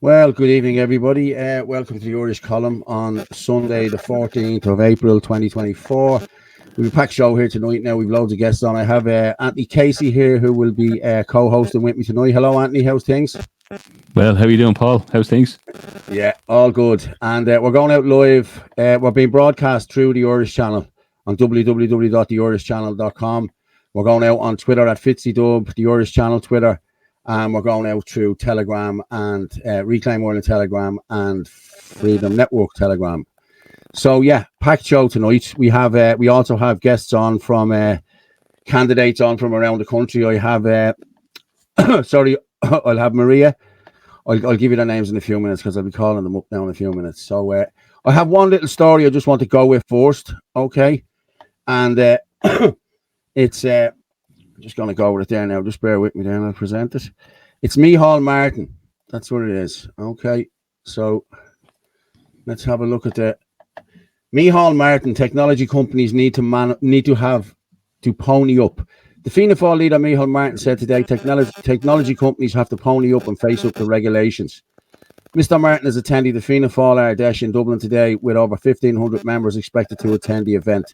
Well, good evening, everybody. Welcome to the Irish Column on Sunday, the 14th of April, 2024. We've a packed show here tonight. Now we've loads of guests on. I have Anthony Casey here, who will be co-hosting with me tonight. Hello, Anthony. How's things? Well, how are you doing, Paul? How's things? Yeah, all good. And we're going out live. We're being broadcast through the Irish channel on www.theirishchannel.com. We're going out on Twitter at FitzyDub, the Irish channel Twitter. And we're going out through Telegram and Reclaim Ireland Telegram and Freedom Network Telegram. So yeah, packed show tonight. We also have guests on from candidates on from around the country. I have sorry, I'll have Maria. I'll give you their names in a few minutes because I'll be calling them up now in a few minutes. So I have one little story I just want to go with first, okay? And it's I'm just going to go over it there now. Just bear with me there and I'll present it. It's Micheál Martin. That's what it is. Okay. So let's have a look at the Micheál Martin. Technology companies need to pony up. The Fianna Fáil leader Micheál Martin said today technology companies have to pony up and face up to regulations. Mr. Martin is attending the Fianna Fáil Ardèche in Dublin today with over 1,500 members expected to attend the event.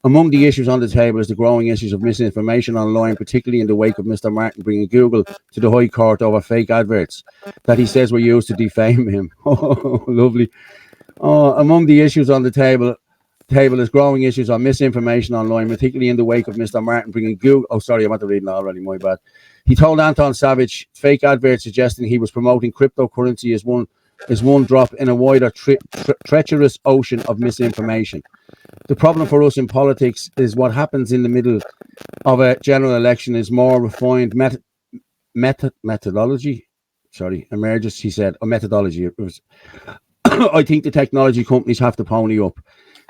Among the issues on the table is the growing issues of misinformation online, particularly in the wake of Mr. Martin bringing Google to the High Court over fake adverts that he says were used to defame him. Oh, lovely. Among the issues on the table is growing issues on misinformation online, particularly in the wake of Mr. Martin bringing Google. Oh, sorry, I'm at the reading already. My bad. He told Anton Savage fake adverts suggesting he was promoting cryptocurrency is one drop in a wider treacherous ocean of misinformation. The problem for us in politics is what happens in the middle of a general election is more refined methodology. Sorry, emerges, he said, or methodology. It was I think the technology companies have to pony up.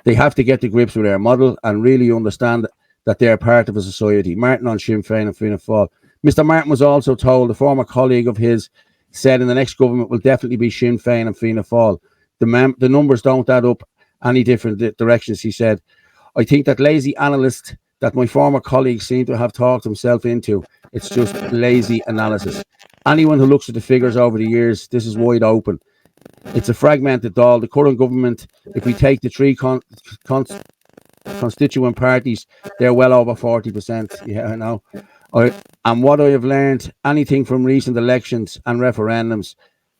They have to get to grips with their model and really understand that they're part of a society. Martin on Sinn Féin and Fianna Fáil. Mr. Martin was also told, a former colleague of his said in the next government will definitely be Sinn Féin and Fianna Fáil. The numbers don't add up any different directions, he said. I think that lazy analyst that my former colleagues seem to have talked himself into, it's just lazy analysis. Anyone who looks at the figures over the years, this is wide open. It's a fragmented doll. The current government, if we take the three constituent parties, they're well over 40%. Yeah, I know. And what I have learned, anything from recent elections and referendums,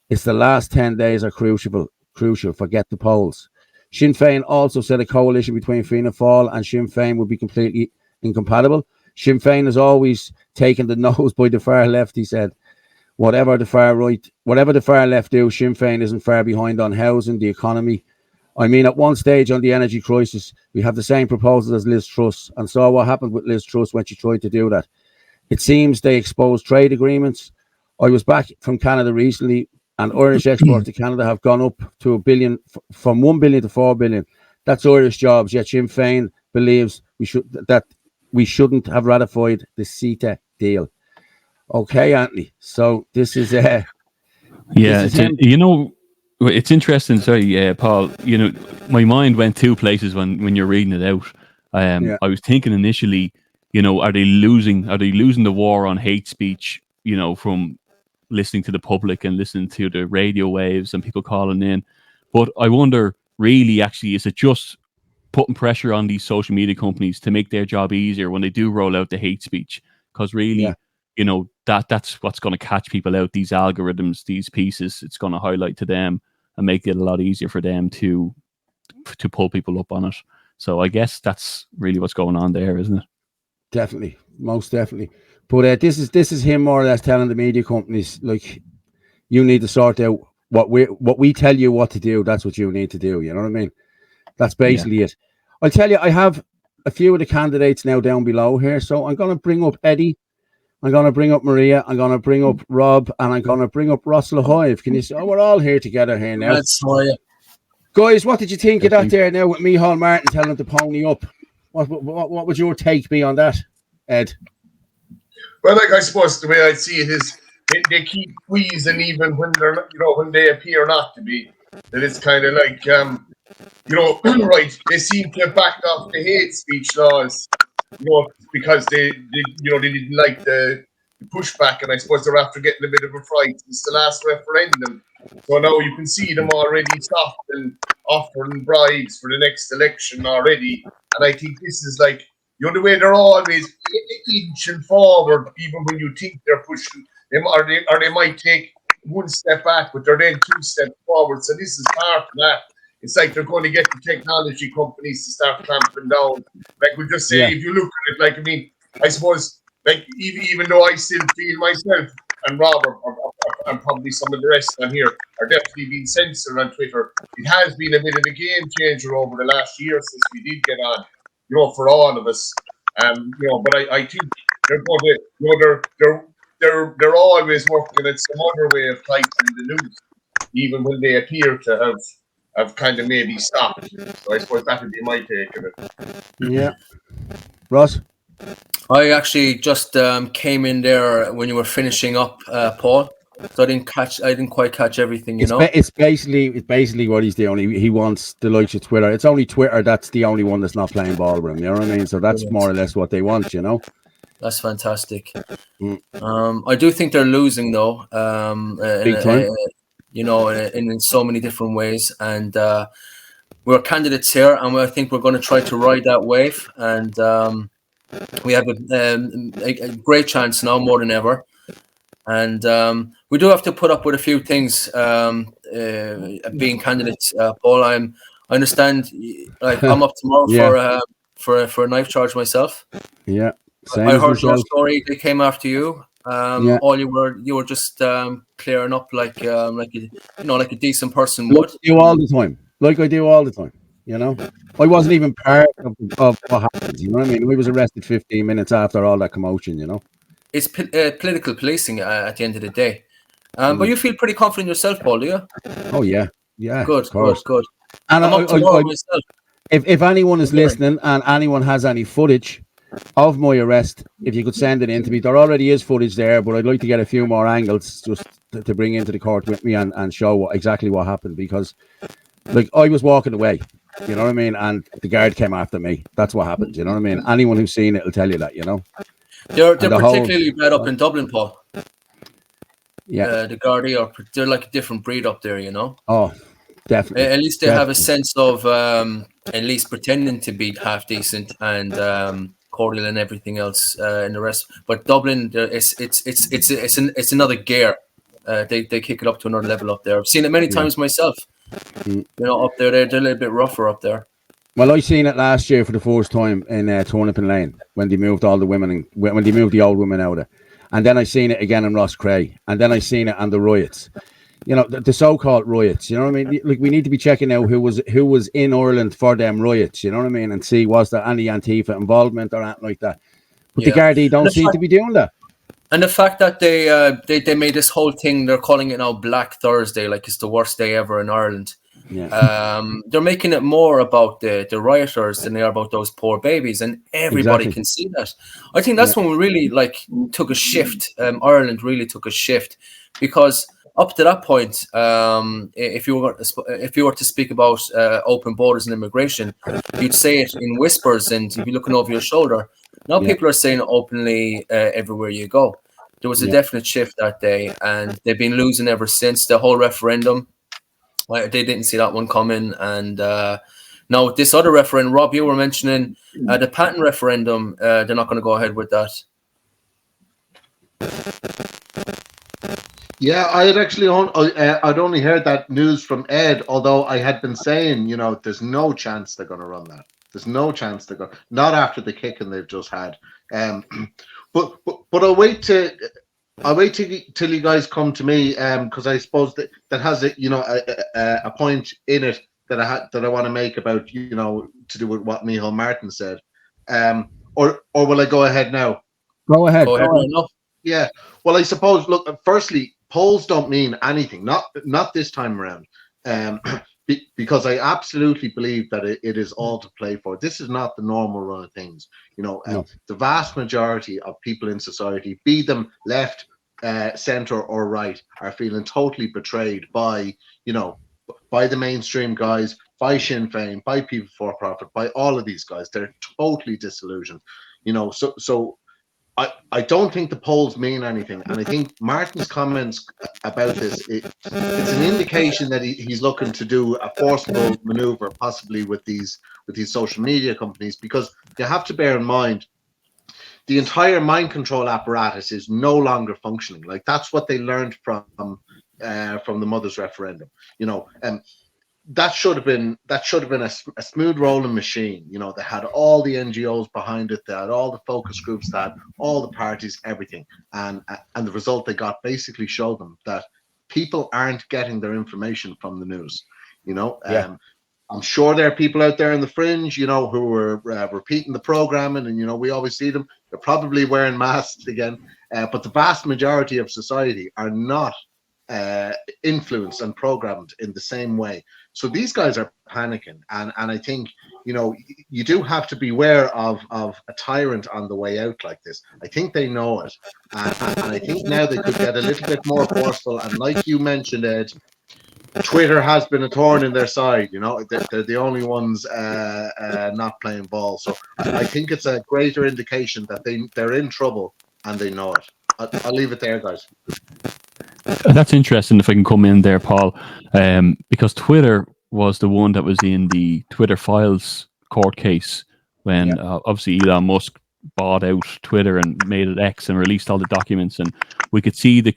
it's the last 10 days are crucial. Forget the polls. Sinn Féin also said a coalition between Fianna Fáil and Sinn Féin would be completely incompatible. Sinn Féin has always taken the nose by the far left, he said. Whatever the far left do, Sinn Féin isn't far behind on housing, the economy. I mean, at one stage on the energy crisis, we have the same proposal as Liz Truss, and saw what happened with Liz Truss when she tried to do that. It seems they exposed trade agreements. I was back from Canada recently, and Irish exports to Canada have gone up to $1 billion, from $1 billion to $4 billion. That's Irish jobs. Yet Sinn Féin believes we shouldn't have ratified the CETA deal. Okay, Anthony. So this is it's interesting. Sorry, Paul. You know, my mind went two places when you're reading it out. I was thinking initially, you know, are they losing the war on hate speech? You know, from listening to the public and listening to the radio waves and people calling in. But I wonder, really, actually, is it just putting pressure on these social media companies to make their job easier when they do roll out the hate speech? Because really, you know, that's what's going to catch people out. These algorithms, these pieces, it's going to highlight to them and make it a lot easier for them to pull people up on it. So I guess that's really what's going on there, isn't it? Definitely, most definitely. But this is him more or less telling the media companies, like, you need to sort out what we tell you what to do. That's what you need to do. You know what I mean? That's basically it. I'll tell you, I have a few of the candidates now down below here. So I'm going to bring up Eddie. I'm going to bring up Maria. I'm going to bring up Rob, and I'm going to bring up Ross Lahive. Can you see? Oh, we're all here together here now. Guys, what did you think of that there now with Micheál Martin telling them to pony up? What would your take be on that, Ed? Well, like, I suppose the way I see it is they keep squeezing even when they're not, you know, when they appear not to be. That it's kind of like, you know, right? They seem to have backed off the hate speech laws, you know, because they didn't like the pushback, and I suppose they're after getting a bit of a fright since the last referendum. So now you can see them already soft and offering bribes for the next election already. And I think this is like, the way they're always inching forward, even when you think they're pushing them, or they might take one step back, but they're then 2 steps forward. So this is part of that. It's like they're going to get the technology companies to start clamping down. Like we just say, if you look at it, like, I mean, I suppose, like, even though I still feel myself and Robert and probably some of the rest on here are definitely being censored on Twitter, it has been a bit of a game changer over the last year since we did get on, for all of us. But I think they're going to, they're always working at some other way of tightening the news, even when they appear to have kind of maybe stopped. So I suppose that would be my take of it. Yeah. Ross? I actually just came in there when you were finishing up, Paul. So I didn't quite catch everything, It's basically what he's doing. He wants the likes of Twitter. It's only Twitter that's the only one that's not playing ball with him. You know what I mean? So that's more or less what they want, That's fantastic. I do think they're losing though. Big time. In so many different ways. And we're candidates here, and I think we're going to try to ride that wave. And we have a great chance now, more than ever. And we do have to put up with a few things being candidates. Paul, I understand. Like I'm up tomorrow for a knife charge myself. Yeah. Same I heard your story. They came after you. All you were just clearing up like a decent person would. Do all the time, like I do all the time. I wasn't even part of what happened. You know what I mean? We was arrested 15 minutes after all that commotion. It's political policing at the end of the day. But you feel pretty confident yourself, Paul, do you? Oh yeah. Good. And I'm up tomorrow myself. If anyone is listening and anyone has any footage of my arrest, if you could send it in to me. There already is footage there, but I'd like to get a few more angles just to bring into the court with me and show exactly what happened, because like I was walking away, you know what I mean, and the guard came after me. That's what happened, you know what I mean. Anyone who's seen it will tell you that, They're particularly bad up in Dublin, Paul. Yeah, the Grady they're like a different breed up there, Oh, definitely. At least they have a sense of at least pretending to be half decent and cordial and everything else in the rest. But Dublin, it's another gear. They kick it up to another level up there. I've seen it many times myself. Up there they're a little bit rougher up there. Well, I seen it last year for the first time in Turnipin Lane when they moved all the women and when they moved the old women out of it. And then I seen it again in Rosscray, and then I seen it on the riots. The so-called riots. You know what I mean? Like, we need to be checking out who was in Ireland for them riots. You know what I mean? And see, was there any Antifa involvement or anything like that? But the Gardaí don't seem to be doing that. And the fact that they made this whole thing, they're calling it now Black Thursday, like it's the worst day ever in Ireland. Yeah. They're making it more about the rioters than they are about those poor babies, and everybody can see that. I think that's when we really took a shift. Ireland really took a shift, because up to that point, if you were to speak about open borders and immigration, you'd say it in whispers and you'd be looking over your shoulder. Now people are saying it openly everywhere you go. There was a definite shift that day, and they've been losing ever since. The whole referendum, they didn't see that one coming. And now with this other referendum, Rob, you were mentioning the patent referendum, they're not going to go ahead with that. Yeah, I had actually I'd only heard that news from Ed, although I had been saying, there's no chance they're going to run that. There's no chance they're going, not after the kicking they've just had. But I'll wait till you guys come to me, because I suppose that has a point in it that I want to make about to do with what Micheál Martin said. Or will I go ahead now? Go ahead. Yeah. Well, I suppose. Look, firstly, polls don't mean anything. Not this time around. Because I absolutely believe that it is all to play for. This is not the normal run of things. The vast majority of people in society, be them left, center, or right, are feeling totally betrayed by the mainstream guys, by Sinn Féin, by People for Profit, by all of these guys. They're totally disillusioned. So I don't think the polls mean anything, and I think Martin's comments about this, it's an indication that he's looking to do a forceful maneuver, possibly with these social media companies, because you have to bear in mind the entire mind control apparatus is no longer functioning. Like, that's what they learned from the Mothers referendum, and that should have been a smooth rolling machine. They had all the NGOs behind it, they had all the focus groups, they had all the parties, everything, and the result they got basically showed them that people aren't getting their information from the news. I'm sure there are people out there in the fringe, who are repeating the programming, and we always see them. They're probably wearing masks again, but the vast majority of society are not influenced and programmed in the same way. So these guys are panicking, and I think you do have to beware of a tyrant on the way out like this. I think they know it, and I think now they could get a little bit more forceful. And like you mentioned, Ed, Twitter has been a thorn in their side. They're the only ones not playing ball. So I think it's a greater indication that they're in trouble and they know it. I'll leave it there, guys. That's interesting, if I can come in there, Paul, because Twitter was the one that was in the Twitter Files court case when obviously Elon Musk bought out Twitter and made it X and released all the documents, and we could see the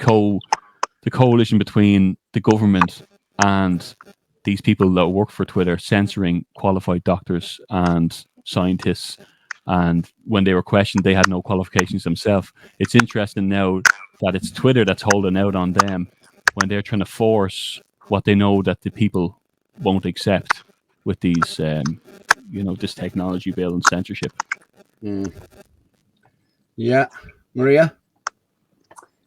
coalition between the government and these people that work for Twitter censoring qualified doctors and scientists, and when they were questioned, they had no qualifications themselves. It's interesting now that it's Twitter that's holding out on them when they're trying to force what they know that the people won't accept with these, this technology bill and censorship. Yeah, Maria,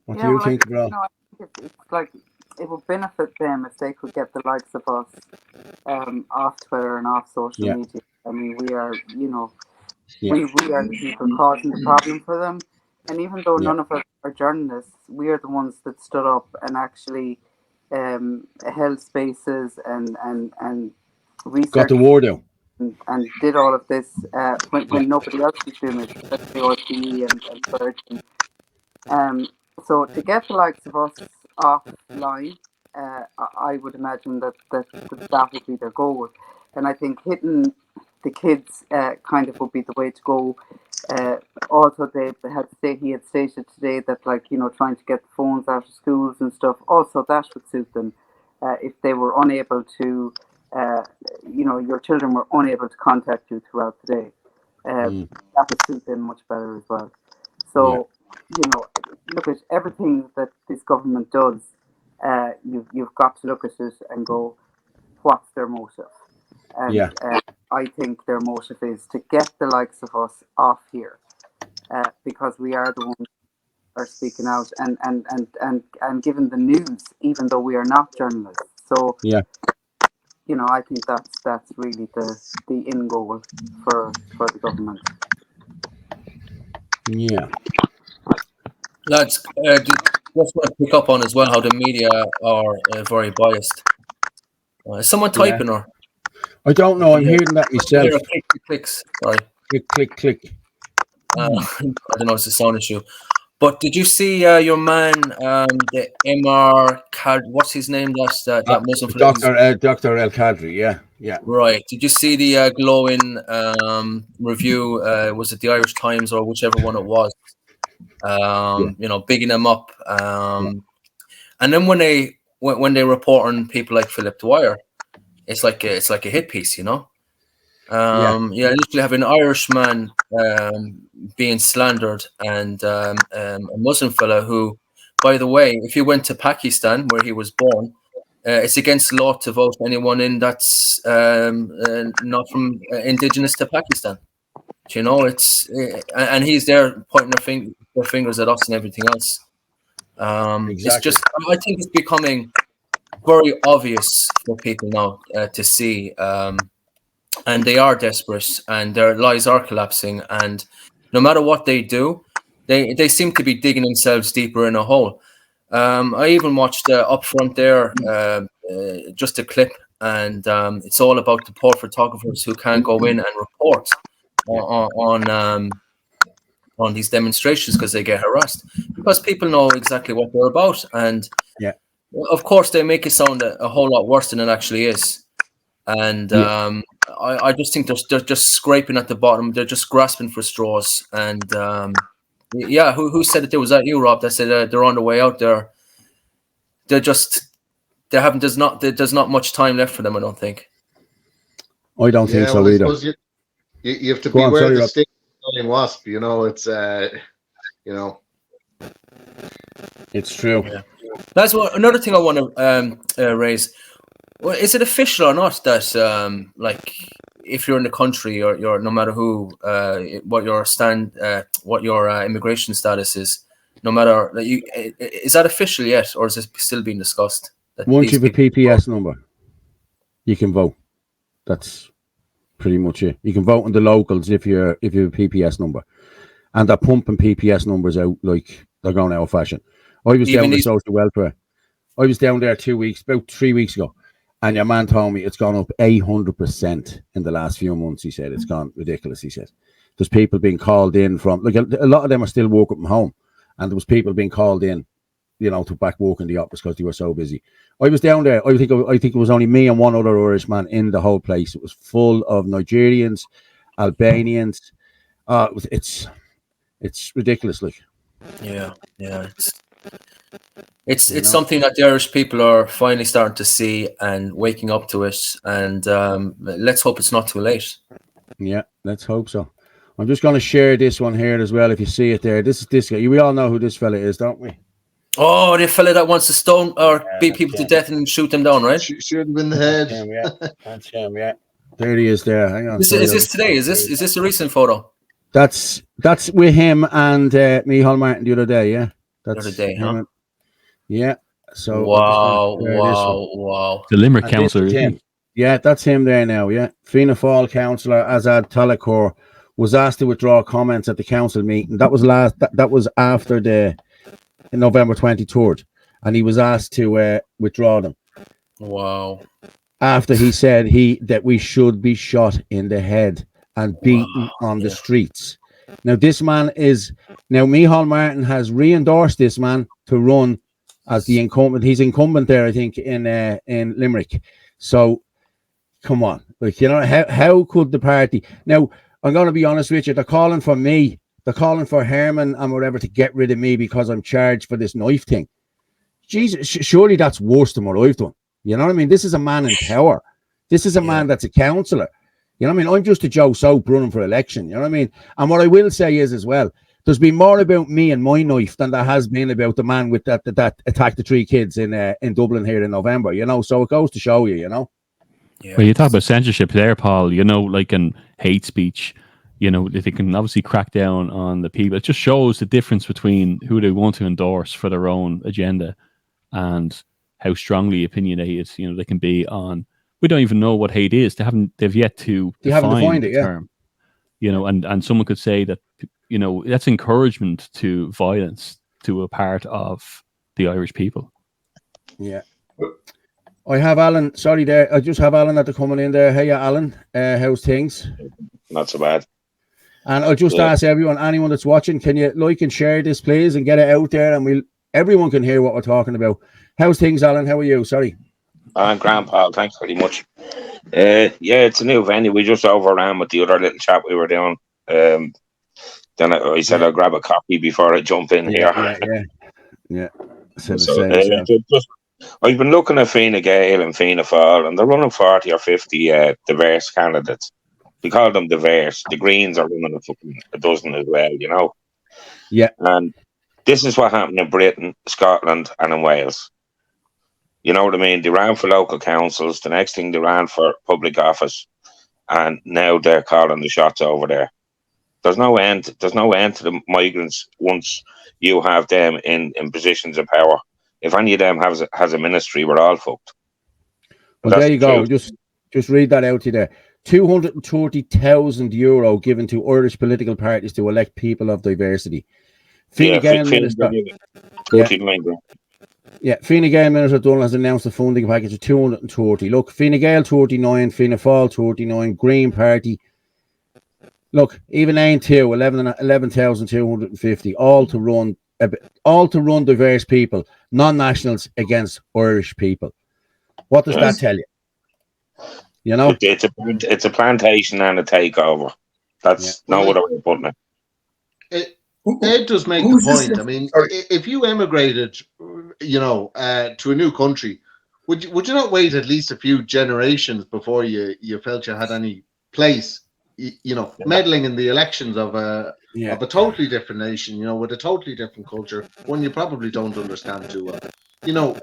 what do you think, bro? I think it's like it would benefit them if they could get the likes of us off Twitter and off social media. I mean, we are, we are the people causing the problem for them. And even though none of us are journalists, we are the ones that stood up and actually held spaces and researched. Got the word out. And did all of this when nobody else was doing it, especially RTE and Virgin. So to get the likes of us offline, I would imagine that would be their goal. And I think hitting the kids kind of would be the way to go. Also, he had stated today that, trying to get the phones out of schools and stuff, also that would suit them. If they were unable to, your children were unable to contact you throughout the day, that would suit them much better as well. So, look at everything that this government does. You've got to look at it and go, what's their motive? And I think their motive is to get the likes of us off here, because we are the ones that are speaking out and giving the news, even though we are not journalists. So I think that's really the end goal for the government. Yeah. Lads, just want to pick up on as well how the media are very biased. Is someone typing or? I don't know. I'm hearing that myself. Clicks. Sorry. Click. I don't know. It's a sound issue. But did you see your man, the MR? What's his name? That Muslim Dr. El Kadri. Yeah. Right. Did you see the glowing review? Was it the Irish Times or whichever one it was? Bigging him up. And then when they report on people like Philip Dwyer, it's like a hit piece, literally having an Irishman being slandered and a Muslim fella who, by the way, if you went to Pakistan where he was born, it's against the law to vote anyone in that's not from indigenous to Pakistan. It's and he's there pointing their fingers at us and everything else. Exactly. It's just, I think it's becoming very obvious for people now to see, and they are desperate and their lives are collapsing, and no matter what they do, they seem to be digging themselves deeper in a hole. I even watched up front there just a clip, and it's all about the poor photographers who can't go in and report on on these demonstrations because they get harassed, because people know exactly what they're about, and of course they make it sound a whole lot worse than it actually is. And I just think they're just scraping at the bottom. They're just grasping for straws. And who said it? Was that you, Rob? That said they're on the way out there. There's not much time left for them, I don't think. I don't think so either. You have to beware the stick flying wasp. It's it's true. Yeah. That's another thing I want to raise. Well, is it official or not that like if you're in the country or you're no matter who what your immigration status is, no matter is that official yet, or is it still being discussed? Once you have a PPS number, you can vote. That's pretty much it. You can vote on the locals if you have a PPS number, and they're pumping PPS numbers out like they're going out of fashion. I was down with social welfare. I was down there about 3 weeks ago, and your man told me it's gone up 800% in the last few months. He said it's gone ridiculous. He said there's people being called in from a lot of them are still working from home, and there was people being called in, to back work in the office because they were so busy. I was down there. I think it was only me and one other Irish man in the whole place. It was full of Nigerians, Albanians. It's ridiculous. Like, yeah. It's something that the Irish people are finally starting to see and waking up to it. And let's hope it's not too late. Yeah, let's hope so. I'm just going to share this one here as well. If you see it there, this is this guy. We all know who this fella is, don't we? Oh, the fella that wants to stone or beat people to death and shoot them down, right? Shoot him in the head. That's him, yeah. There he is there. Hang on. Is this today? Is this a recent photo? That's with him and Micheál Martin the other day, yeah. That's the other day, huh? Yeah. So wow. The Limerick councillor, isn't he? Yeah, that's him there now, yeah. Fianna Fáil councillor Azad Talakor was asked to withdraw comments at the council meeting. That was after the November 23rd, and he was asked to withdraw them. Wow. After he said that we should be shot in the head and beaten on the streets. Now Micheál Martin has re-endorsed this man to run as the incumbent. He's incumbent there, I think, in Limerick. So come on, how could the party now? I'm going to be honest with you. They're calling for me. They're calling for Herman and whatever to get rid of me because I'm charged for this knife thing. Jesus, surely that's worse than what I've done. You know what I mean? This is a man in power. This is a man that's a councillor. You know what I mean? I'm just a Joe Soap running for election. You know what I mean? And what I will say is as well, there's been more about me and my knife than there has been about the man with that attacked the 3 kids in Dublin here in November. So it goes to show you. Yeah. Well, you talk about censorship there, Paul. Like in hate speech. They can obviously crack down on the people. It just shows the difference between who they want to endorse for their own agenda and how strongly opinionated they can be on. We don't even know what hate is. They've yet to define the term. And someone could say that that's encouragement to violence to a part of the Irish people. Yeah. I have Alan. Sorry, there. I just have Alan at the coming in there. Hey, Alan. How's things? Not so bad. And I'll just ask anyone that's watching, can you like and share this, please, and get it out there, and everyone can hear what we're talking about. How's things, Alan? How are you? Sorry. I'm grand, pal. Thanks very much. It's a new venue. We just overran with the other little chat we were doing. Then I said I'll grab a copy before I jump in here. Yeah. I've been looking at Fine Gael and Fianna Fáil, and they're running 40 or 50 diverse candidates. We call them diverse. The Greens are running a dozen as well, Yeah. And this is what happened in Britain, Scotland, and in Wales. You know what I mean? They ran for local councils. The next thing they ran for public office, and now they're calling the shots over there. There's no end. There's no end to the migrants once you have them in positions of power. If any of them has a ministry, we're all fucked. Well, there you go. Just read that out to you there. €230,000 given to Irish political parties to elect people of diversity. Fine Gael Minister. Fine Gael Minister Dunn has announced a funding package of 230. Look, Fine Gael 39, Fianna Fáil 39, Green Party Look, even AN2, 11,250, all to run diverse people, non-nationals against Irish people. What does that tell you? You know, it's a plantation and a takeover. That's no other way of putting it. Ed does make the point. I mean, if you emigrated, you know, to a new country, would you not wait at least a few generations before you felt you had any place? You know, meddling in the elections of a totally different nation, you know, with a totally different culture, one you probably don't understand too well. You know,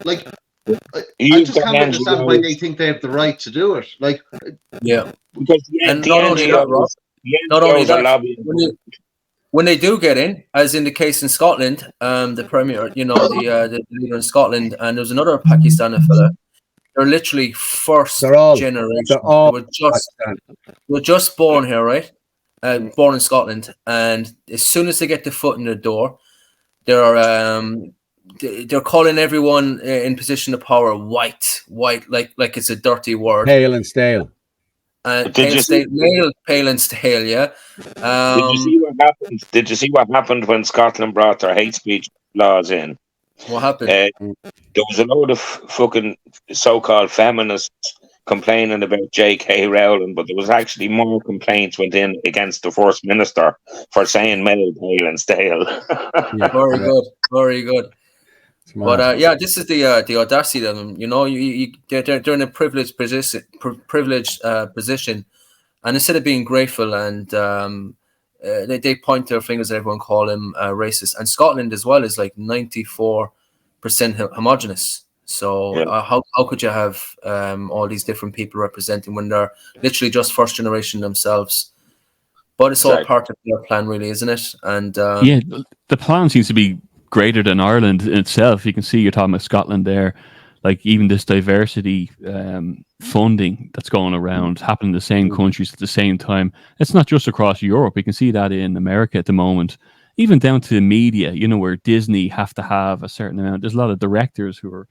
like I just can't understand why they think they have the right to do it. Like, because and not only that, Rob, not only that, when they do get in, as in the case in Scotland, the premier, you know, the leader in Scotland, and there's another Pakistani fella. They're literally first generation. They were just born here, right? Born in Scotland, and as soon as they get the foot in the door, they're calling everyone in position of power white, like it's a dirty word. Pale and stale. Pale and stale, yeah. Did you see what happened when Scotland brought their hate speech laws in? What happened? There was a load of fucking so-called feminists complaining about J.K. Rowling, but there was actually more complaints went in against the First Minister for saying male, pale and stale. Very good. But this is the audacity of them. You know, they're in a privileged position, and instead of being grateful and they point their fingers at everyone, call him racist. And Scotland as well is like 94% homogenous. So how could you have all these different people representing when they're literally just first generation themselves? But it's all part of their plan, really, isn't it? And the plan seems to be greater than Ireland in itself. You can see you're talking about Scotland there. Like even this diversity funding that's going around happening in the same countries at the same time. It's not just across Europe. You can see that in America at the moment, even down to the media, you know, where Disney have to have a certain amount. There's a lot of directors who are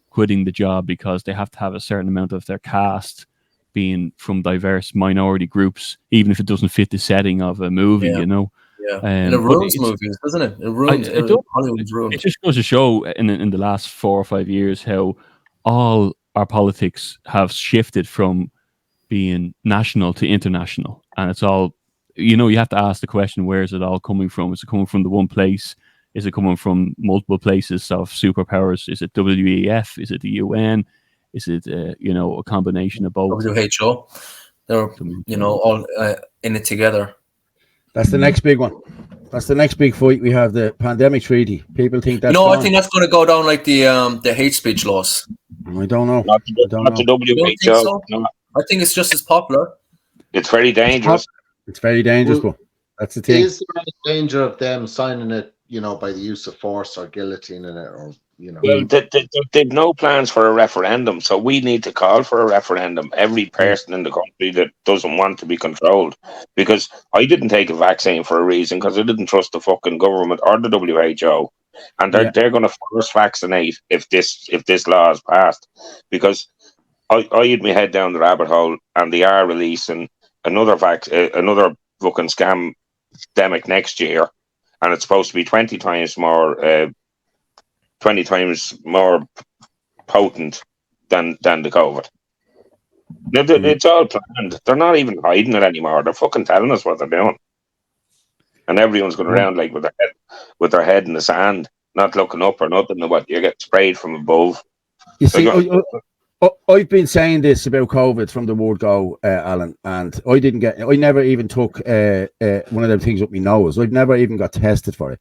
quitting the job because they have to have a certain amount of their cast being from diverse minority groups, even if it doesn't fit the setting of a movie, you know. Yeah, and it ruins movies, doesn't it? It ruins Hollywood's ruined. It just goes to show in the last 4 or 5 years how all our politics have shifted from being national to international, and it's all, you know, you have to ask the question: where is it all coming from? Is it coming from the one place? Is it coming from multiple places of superpowers? Is it WEF? Is it the UN? Is it a combination of both? WHO. They're all in it together. That's the next big one. That's the next big fight. We have the pandemic treaty. People think that's I think that's going to go down like the hate speech laws. I don't know. Not the WHO. So? No. I think it's just as popular. It's very dangerous. It's very dangerous, but that's the thing. Is there any danger of them signing it, you know, by the use of force or guillotining it, or you know? Well, they've no plans for a referendum, so we need to call for a referendum. Every person in the country that doesn't want to be controlled, because I didn't take a vaccine for a reason, because I didn't trust the fucking government or the WHO, and they're going to force vaccinate if this law is passed, because I had my head down the rabbit hole, and they are releasing another fucking scam-demic next year, and it's supposed to be 20 times more potent than the COVID. It's all planned. They're not even hiding it anymore. They're fucking telling us what they're doing, and everyone's going around like with their head in the sand, not looking up or nothing. What you get sprayed from above. You see, I've been saying this about COVID from the word go, Alan, and I never even took one of them things up my nose. I've never even got tested for it.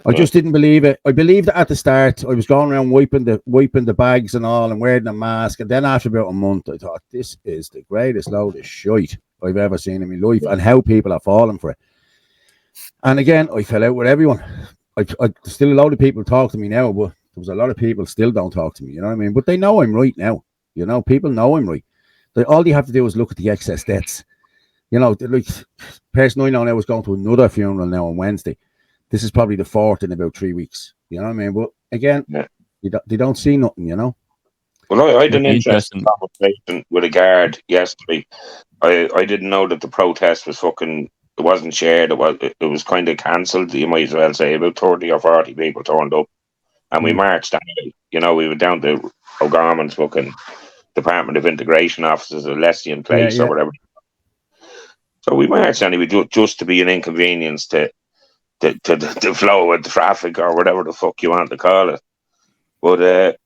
I just didn't believe it. I believed it at the start. I was going around wiping the bags and all and wearing a mask. And then after about a month, I thought, this is the greatest load of shite I've ever seen in my life, and how people are falling for it. And again, I fell out with everyone. Still a lot of people talk to me now, but there was a lot of people still don't talk to me. You know what I mean? But they know I'm right now. You know, people know I'm right. All they have to do is look at the excess deaths. You know, like person I know now was going to another funeral now on Wednesday. This is probably the fourth in about 3 weeks. You know what I mean? But again, they don't see nothing, you know. Well, I had an Interesting. interesting conversation with a guard yesterday. I didn't know that the protest was fucking. It wasn't shared. It was kind of cancelled. You might as well say about 30 or 40 people turned up, and we marched anyway. You know, we went down to O'Gorman's fucking Department of Integration offices, or Lessian Place, or whatever. So we marched anyway, just to be an inconvenience to the flow of traffic, or whatever the fuck you want to call it. But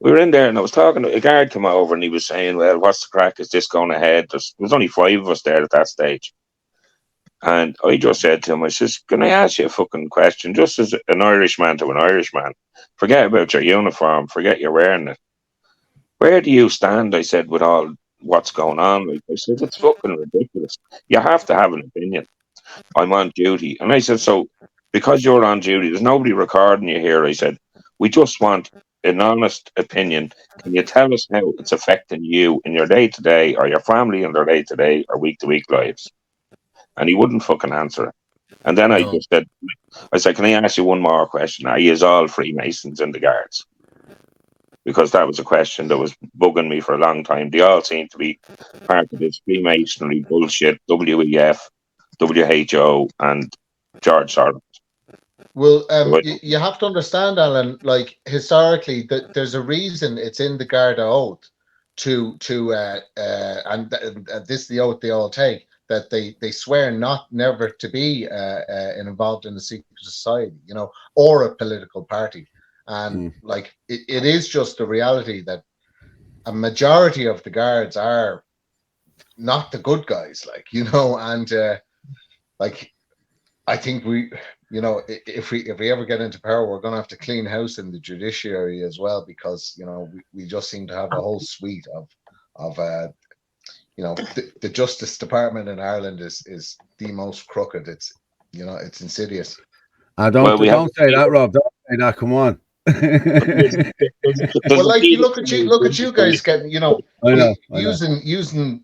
we were in there, and I was talking to a guard. Came over, and he was saying, "Well, what's the crack? Is this going ahead?" There was only 5 of us there at that stage. And I just said to him, I says, "Can I ask you a fucking question? Just as an Irishman to an Irishman, forget about your uniform, forget you're wearing it. Where do you stand?" I said, "with all what's going on." I said, "It's fucking ridiculous. You have to have an opinion. I'm on duty." And I said, "So, because you're on duty, there's nobody recording you here." I said, "We just want an honest opinion. Can you tell us how it's affecting you in your day-to-day, or your family in their day-to-day or week-to-week lives?" And he wouldn't fucking answer it. And then I just said, "Can I ask you one more question? Are you all Freemasons in the Guards?" Because that was a question that was bugging me for a long time. They all seem to be part of this Freemasonry bullshit, WEF, WHO, and George Soros. Well, you have to understand, Alan, like, historically, that there's a reason it's in the Garda Oath and this is the oath they all take, that they swear never to be involved in a secret society, you know, or a political party. And like, it is just the reality that a majority of the guards are not the good guys, like, you know, and like, I think if we ever get into power, we're going to have to clean house in the judiciary as well, because, you know, we just seem to have a whole suite of you know, the Justice Department in Ireland is the most crooked. It's, you know, it's insidious. Don't say that, Rob. Don't say that. Come on. Well, like, look at you guys getting, you know, using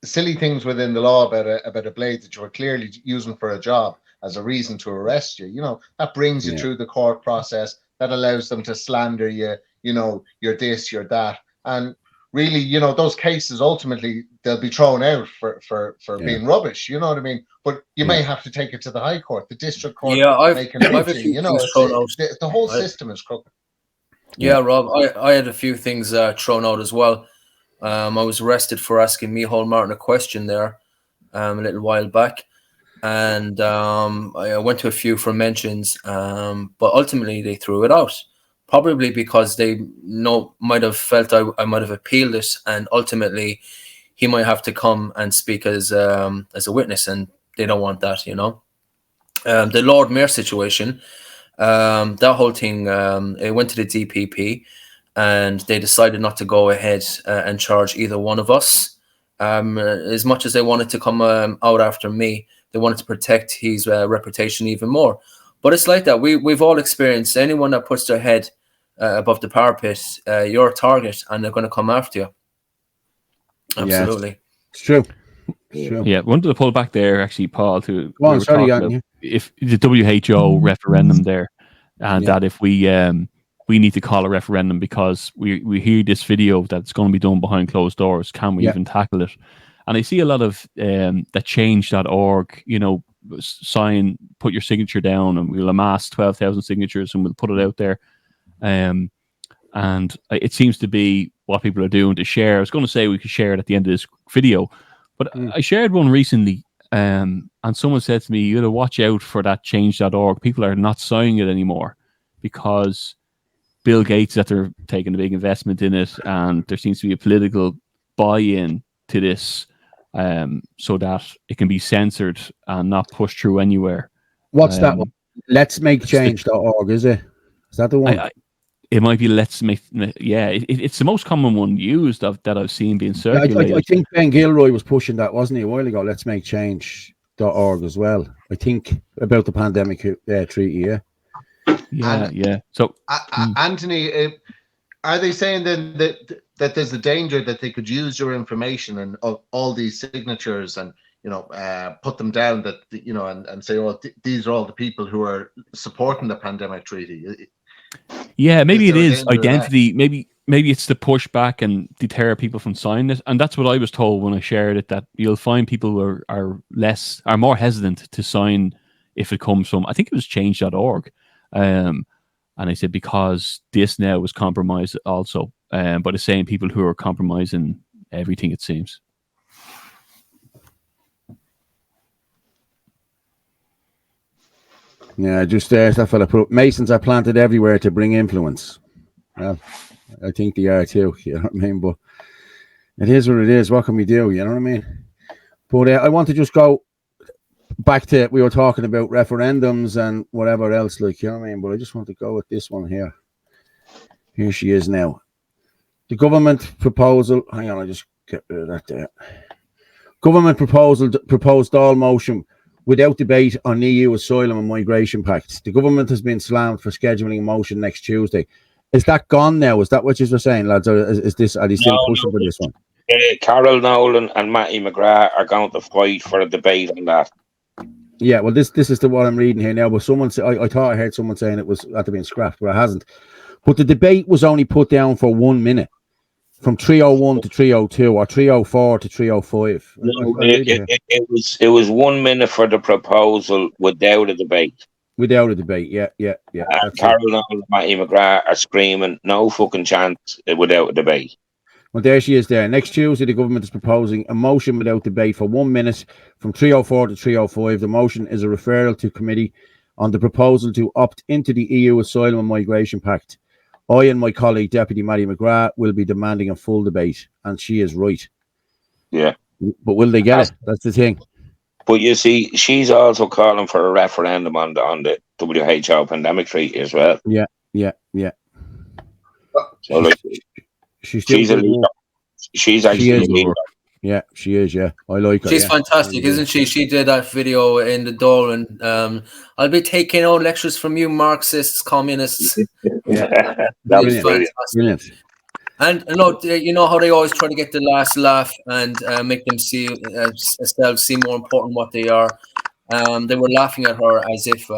silly things within the law about a blade that you were clearly using for a job as a reason to arrest you. You know, that brings you through the court process. That allows them to slander you. You know, you're this, you're that, and really, you know, those cases ultimately they'll be thrown out for being rubbish. You know what I mean? But you may have to take it to the High Court, the District Court. I've a few you know, the whole system is crooked. Yeah, Rob, I had a few things thrown out as well. I was arrested for asking Micheál Martin a question there a little while back, and I went to a few for mentions, but ultimately they threw it out. Probably because they might have felt I might have appealed it, and ultimately he might have to come and speak as a witness, and they don't want that, you know. The Lord Mayor situation, that whole thing, it went to the DPP, and they decided not to go ahead and charge either one of us. As much as they wanted to come out after me, they wanted to protect his reputation even more. But it's like that. We've all experienced, anyone that puts their head above the parapet, you're a target, and they're going to come after you. Absolutely. Yeah, it's true. It's true. Yeah, wanted to pull back there, actually, Paul, to if the WHO referendum there, and that if we need to call a referendum because we hear this video that's going to be done behind closed doors. Can we even tackle it? And I see a lot of that change.org, you know, put your signature down, and we'll amass 12,000 signatures and we'll put it out there. And it seems to be what people are doing to share. I was going to say we could share it at the end of this video, but I shared one recently, and someone said to me, "You got to watch out for that change.org. People are not signing it anymore because Bill Gates that they're taking a big investment in it, and there seems to be a political buy-in to this, so that it can be censored and not pushed through anywhere." What's that one? Let's make change.org, is it? Is that the one? It might be Let's Make. Yeah, it's the most common one used that I've seen being circulated. I think Ben Gilroy was pushing that, wasn't he, a while ago? Let's make change.org as well. I think about the pandemic treaty. Yeah. So, Anthony, are they saying then that there's a danger that they could use your information and all these signatures and, you know, put them down, that, you know, and say, "Oh, these are all the people who are supporting the pandemic treaty"? Yeah, maybe it is identity. Maybe maybe it's to push back and deter people from signing it. And that's what I was told when I shared it, that you'll find people who are more hesitant to sign if it comes from, I think it was change.org. And I said, because this now was compromised also, but it's saying people who are compromising everything, it seems. Yeah, just that fella put, Masons are planted everywhere to bring influence. Well, I think they are too, you know what I mean? But it is what it is. What can we do? You know what I mean? But I want to just go back to, we were talking about referendums and whatever else, like, you know what I mean? But I just want to go with this one here. Here she is now. The government proposal, hang on, I just get rid of that there. Government proposed all motion without debate on EU asylum and migration pact. The government has been slammed for scheduling a motion next Tuesday. Is that gone now? Is that what you were saying, lads? Or are they still pushing for this one? Carol Nolan and Matty McGrath are going to fight for a debate on that. Yeah, well, this is what I'm reading here now. But someone, I thought I heard someone saying it was had to be scrapped, but it hasn't. But the debate was only put down for 1 minute, from 3:01 to 3:02, or 3:04 to 3:05. No, it was 1 minute for the proposal without a debate. Without a debate, yeah. Carol Nolan and Matty McGrath are screaming, no fucking chance without a debate. Well, there she is there. Next Tuesday, the government is proposing a motion without debate for 1 minute from 3:04 to 3:05. The motion is a referral to committee on the proposal to opt into the EU Asylum and Migration Pact. I and my colleague, Deputy Matty McGrath, will be demanding a full debate, and she is right. Yeah. But will they get it? That's the thing. But you see, she's also calling for a referendum on the WHO pandemic treaty as well. Yeah. So like, she's a leader. She's actually a leader. Yeah, she is. Yeah, I like her. She's fantastic, isn't she? She did that video in the Dole, and I'll be taking all lectures from you, Marxists, communists. Yeah, that was brilliant. And look, you know how they always try to get the last laugh and make them see themselves seem more important than what they are. They were laughing at her as if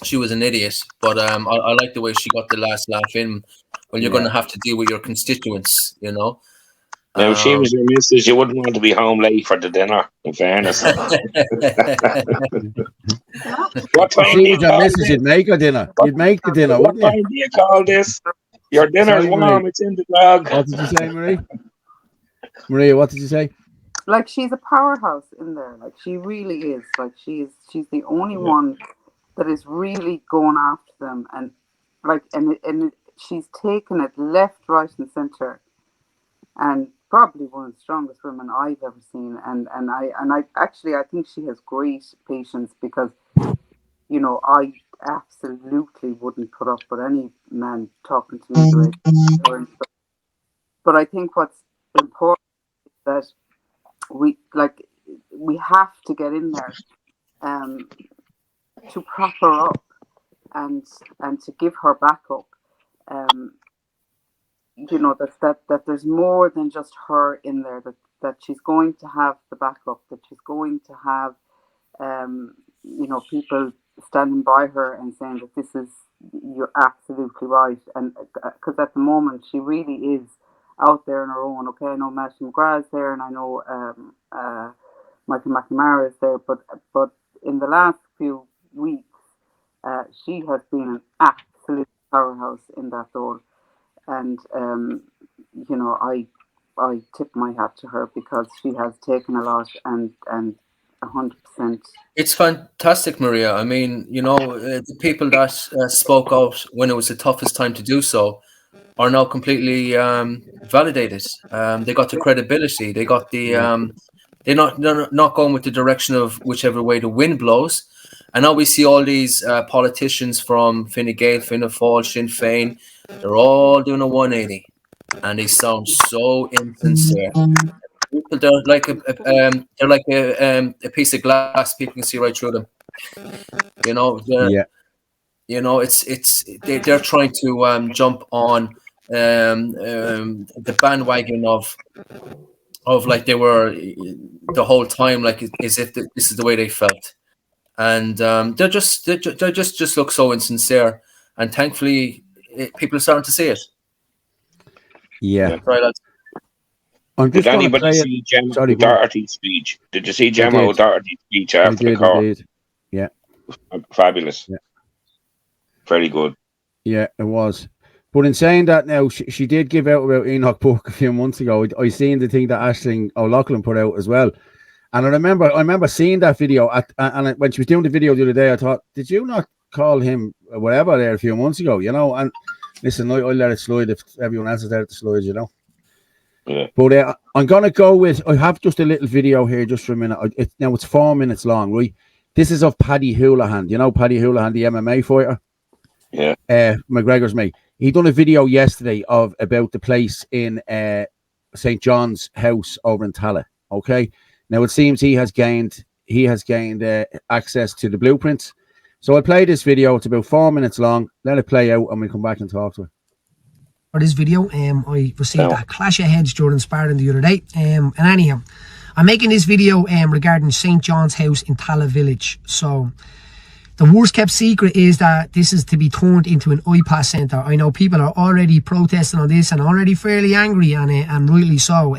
she was an idiot. But I like the way she got the last laugh in. Well, you're going to have to deal with your constituents, you know. Now, if she was your missus, you wouldn't want to be home late for the dinner, in fairness. What time she was your missus, you'd make her dinner. You'd make the dinner, wouldn't you? What time do you call this? Your dinner's warm, it's in the dog. What did you say, Marie? Maria, what did you say? Like, she's a powerhouse in there. Like, she really is. Like, she's the only one that is really going after them. And, like, and she's taken it left, right, and centre. And probably one of the strongest women I've ever seen. And I think she has great patience, because, you know, I absolutely wouldn't put up with any man talking to me the way. But I think what's important is that we have to get in there to prop her up and to give her backup. You know, that there's more than just her in there, that she's going to have the backup, that she's going to have you know, people standing by her and saying that you're absolutely right. And because at the moment she really is out there on her own. Okay, I know Matty McGrath is there, and I know Michael McNamara is there, but in the last few weeks she has been an absolute powerhouse in that role. And you know, I tip my hat to her, because she has taken a lot and 100%. It's fantastic, Maria. I mean, you know, the people that spoke out when it was the toughest time to do so are now completely validated. They got the credibility. They got the they're not going with the direction of whichever way the wind blows. And now we see all these politicians from Fine Gael, Fianna Fáil, Sinn Féin. They're all doing a 180, and they sound so insincere. They're like a piece of glass. People can see right through them. You know, you know, they're trying to jump on the bandwagon of like they were the whole time, like as if this is the way they felt, and they just look so insincere. And thankfully, people are starting to see it. Yeah. Right, lads. I'm Did just going to anybody play it. see Gemma Sorry, go on. O'Doherty's speech? Did you see Gemma did. O'Doherty's speech I after the did call? indeed. Yeah. Fabulous. Yeah. Very good. Yeah, it was. But in saying that now, she did give out about Enoch Book a few months ago. I seen the thing that Aisling O'Loughlin put out as well. And I remember seeing that video when she was doing the video the other day, I thought, did you not call him whatever there a few months ago, you know? And listen, I let it slide if everyone else is there to slide, you know? Yeah. But I'm going to go with, I have just a little video here just for a minute. Now it's 4 minutes long, right? This is of Paddy Houlihan. You know Paddy Houlihan, the MMA fighter? Yeah. McGregor's mate. He done a video yesterday about the place in St. John's House over in Tallaght. Okay. Now it seems he has gained access to the blueprints. So I'll play this video. It's about 4 minutes long. Let it play out and we'll come back and talk to it. For this video, I received a clash of heads during sparring the other day. And anyhow, I'm making this video regarding St. John's House in Tallaght Village. So the worst kept secret is that this is to be turned into an iPass centre. I know people are already protesting on this and already fairly angry on it, and rightly so.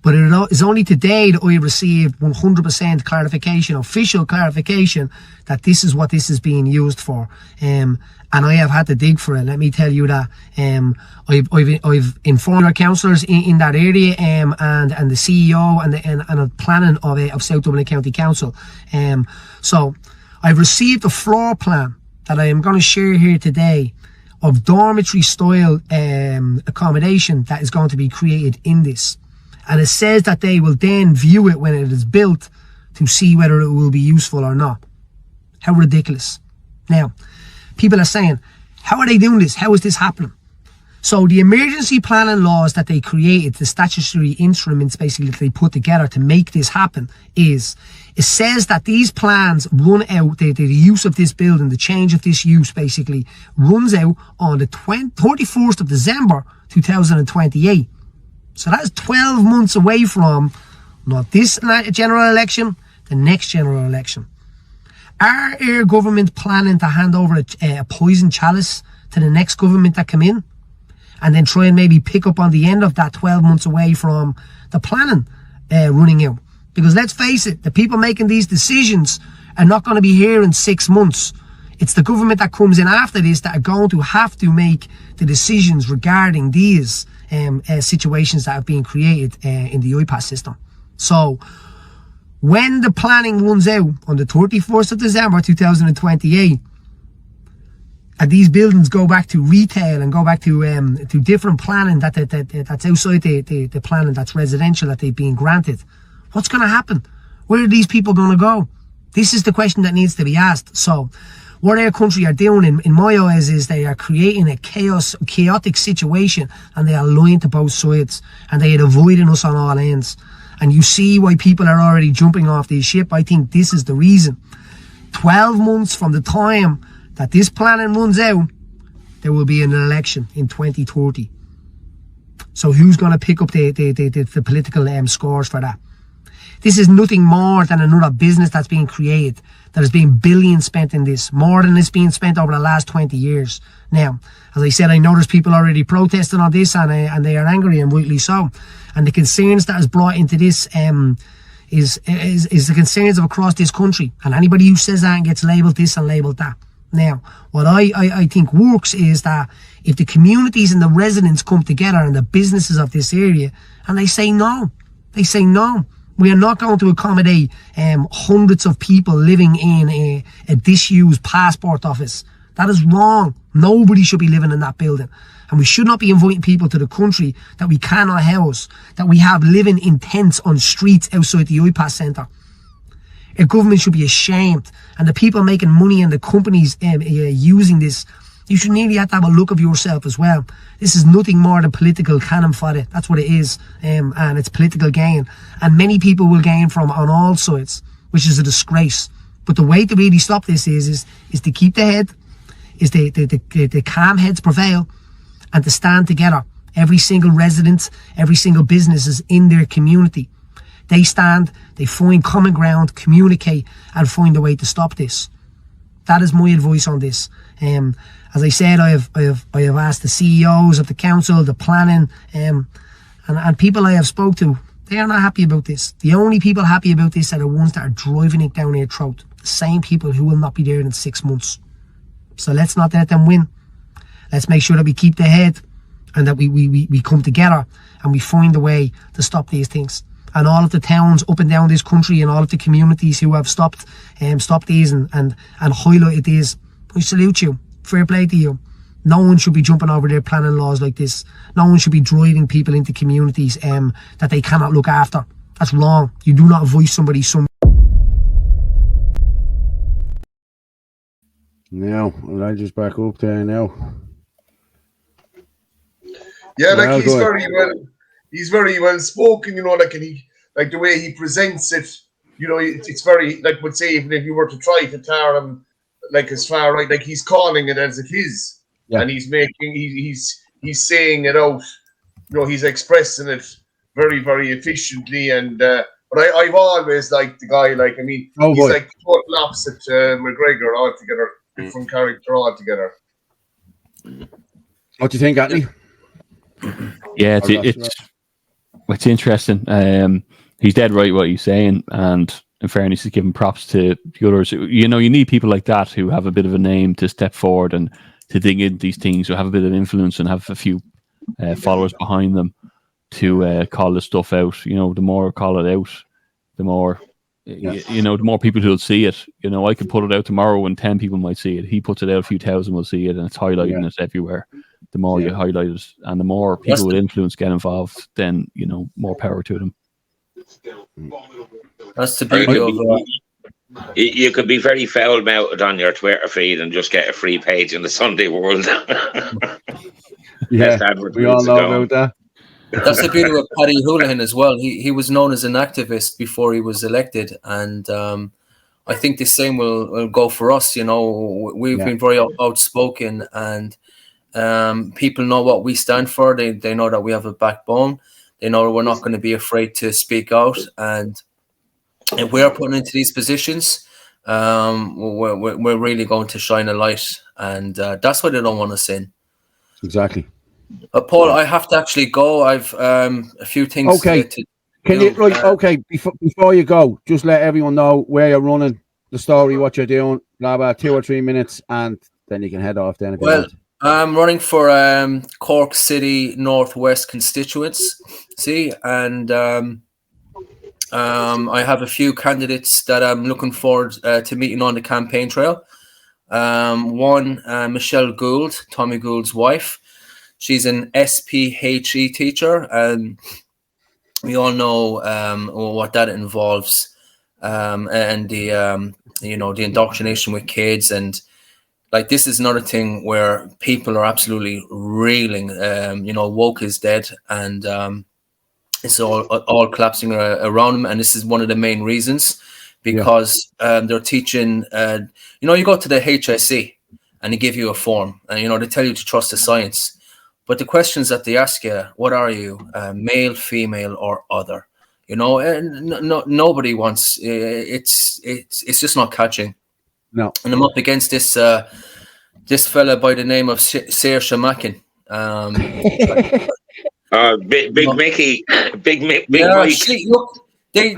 But it is only today that I received 100% clarification, official clarification, that this is what this is being used for. And I have had to dig for it. Let me tell you that. I've informed our councillors in that area, and the CEO and the planning of South Dublin County Council. So I've received a floor plan that I am going to share here today of dormitory style accommodation that is going to be created in this. And it says that they will then view it when it is built to see whether it will be useful or not. How ridiculous. Now, people are saying, how are they doing this? How is this happening? So the emergency planning laws that they created, the statutory instruments basically that they put together to make this happen, it says that these plans run out, the use of this building, the change of this use basically runs out on the 31st of December 2028. So that's 12 months away from not this general election, the next general election. Are our government planning to hand over a poison chalice to the next government that come in, and then try and maybe pick up on the end of that 12 months away from the planning running out? Because let's face it, the people making these decisions are not going to be here in 6 months. It's the government that comes in after this that are going to have to make the decisions regarding these situations that have been created in the iPass system. So when the planning runs out on the 31st of December 2028, and these buildings go back to retail and go back to different planning that's outside the planning that's residential that they've been granted, what's going to happen? Where are these people going to go? This is the question that needs to be asked. So what our country are doing, in my eyes, is they are creating a chaotic situation, and they are lying to both sides, and they are avoiding us on all ends. And you see why people are already jumping off this ship. I think this is the reason. 12 months from the time that this planning runs out, there will be an election in 2030. So who's going to pick up the political scores for that? This is nothing more than another business that's being created. There's been billions spent in this, more than it's been spent over the last 20 years. Now, as I said, I know there's people already protesting on this, and they are angry, and rightly so. And the concerns that is brought into this is the concerns of across this country. And anybody who says that and gets labelled this and labelled that. Now, what I think works is that if the communities and the residents come together and the businesses of this area, and they say no, we are not going to accommodate hundreds of people living in a disused passport office. That is wrong. Nobody should be living in that building. And we should not be inviting people to the country that we cannot house, that we have living in tents on streets outside the iPass centre. Our government should be ashamed. And the people making money and the companies using this, you should nearly have to have a look of yourself as well. This is nothing more than political cannon fodder. That's what it is. And it's political gain. And many people will gain from on all sides, which is a disgrace. But the way to really stop this is to keep the head, is the calm heads prevail, and to stand together. Every single resident, every single business is in their community. They stand, they find common ground, communicate, and find a way to stop this. That is my advice on this. As I said, I have asked the CEOs of the council, the planning, and people I have spoke to. They are not happy about this. The only people happy about this are the ones that are driving it down their throat. The same people who will not be there in 6 months. So let's not let them win. Let's make sure that we keep the head and that we come together and we find a way to stop these things. And all of the towns up and down this country and all of the communities who have stopped these and highlighted these, I salute you. Fair play to you. No one should be jumping over their planning laws like this. No one should be driving people into communities that they cannot look after. That's wrong. You do not voice somebody No, I just back up there now. Yeah, like Well, he's very well spoken, you know, like, and he, like the way he presents it, you know, it's very, like, would say, even if you were to try to tar him, like, as far right, like, he's calling it as it is. Yeah. And he's saying it out, you know, he's expressing it very, very efficiently. And but I've always liked the guy. Like, I mean, he's like the total opposite McGregor altogether, different character altogether. What do you think, Anthony? Yeah, it's interesting. He's dead right what he's saying, and in fairness, he's giving props to the others. You know, you need people like that who have a bit of a name to step forward and to dig into these things, who have a bit of influence and have a few followers behind them to call this stuff out. You know, the more call it out, the more you know, the more people who'll see it. You know, I could put it out tomorrow and 10 people might see it. He puts it out, a few thousand will see it, and it's highlighting it everywhere. The more you highlight it, and the more people with influence get involved, then, you know, more power to them. That's the beauty of you could be very foul-mouthed on your Twitter feed and just get a free page in the Sunday World. Yeah, we all know about that. That's the beauty of Paddy Houlihan as well. He was known as an activist before he was elected, and I think the same will go for us. You know, we've been very outspoken, and people know what we stand for. They know that we have a backbone. They know we're not going to be afraid to speak out, and if we are put into these positions, we're really going to shine a light, and that's why they don't want us in. Exactly. Paul, I have to actually go. I've a few things. Okay. Can you before you go, just let everyone know where you're running, the story, what you're doing, blah blah, 2 or 3 minutes, and then you can head off. Then I'm running for Cork City Northwest constituency, and I have a few candidates that I'm looking forward to meeting on the campaign trail. One, Michelle Gould, Tommy Gould's wife. She's an SPHE teacher, and we all know what that involves, and the the indoctrination with kids, and like this is another thing where people are absolutely reeling. Woke is dead, and it's all collapsing around them, and this is one of the main reasons, because they're teaching. You go to the HSE and they give you a form, and they tell you to trust the science. But the questions that they ask you, what are you, male, female, or other? And nobody wants. It's just not catching. No. And I'm up against this fella by the name of Saoirse Mackin. Big Mickey, Big Mike. They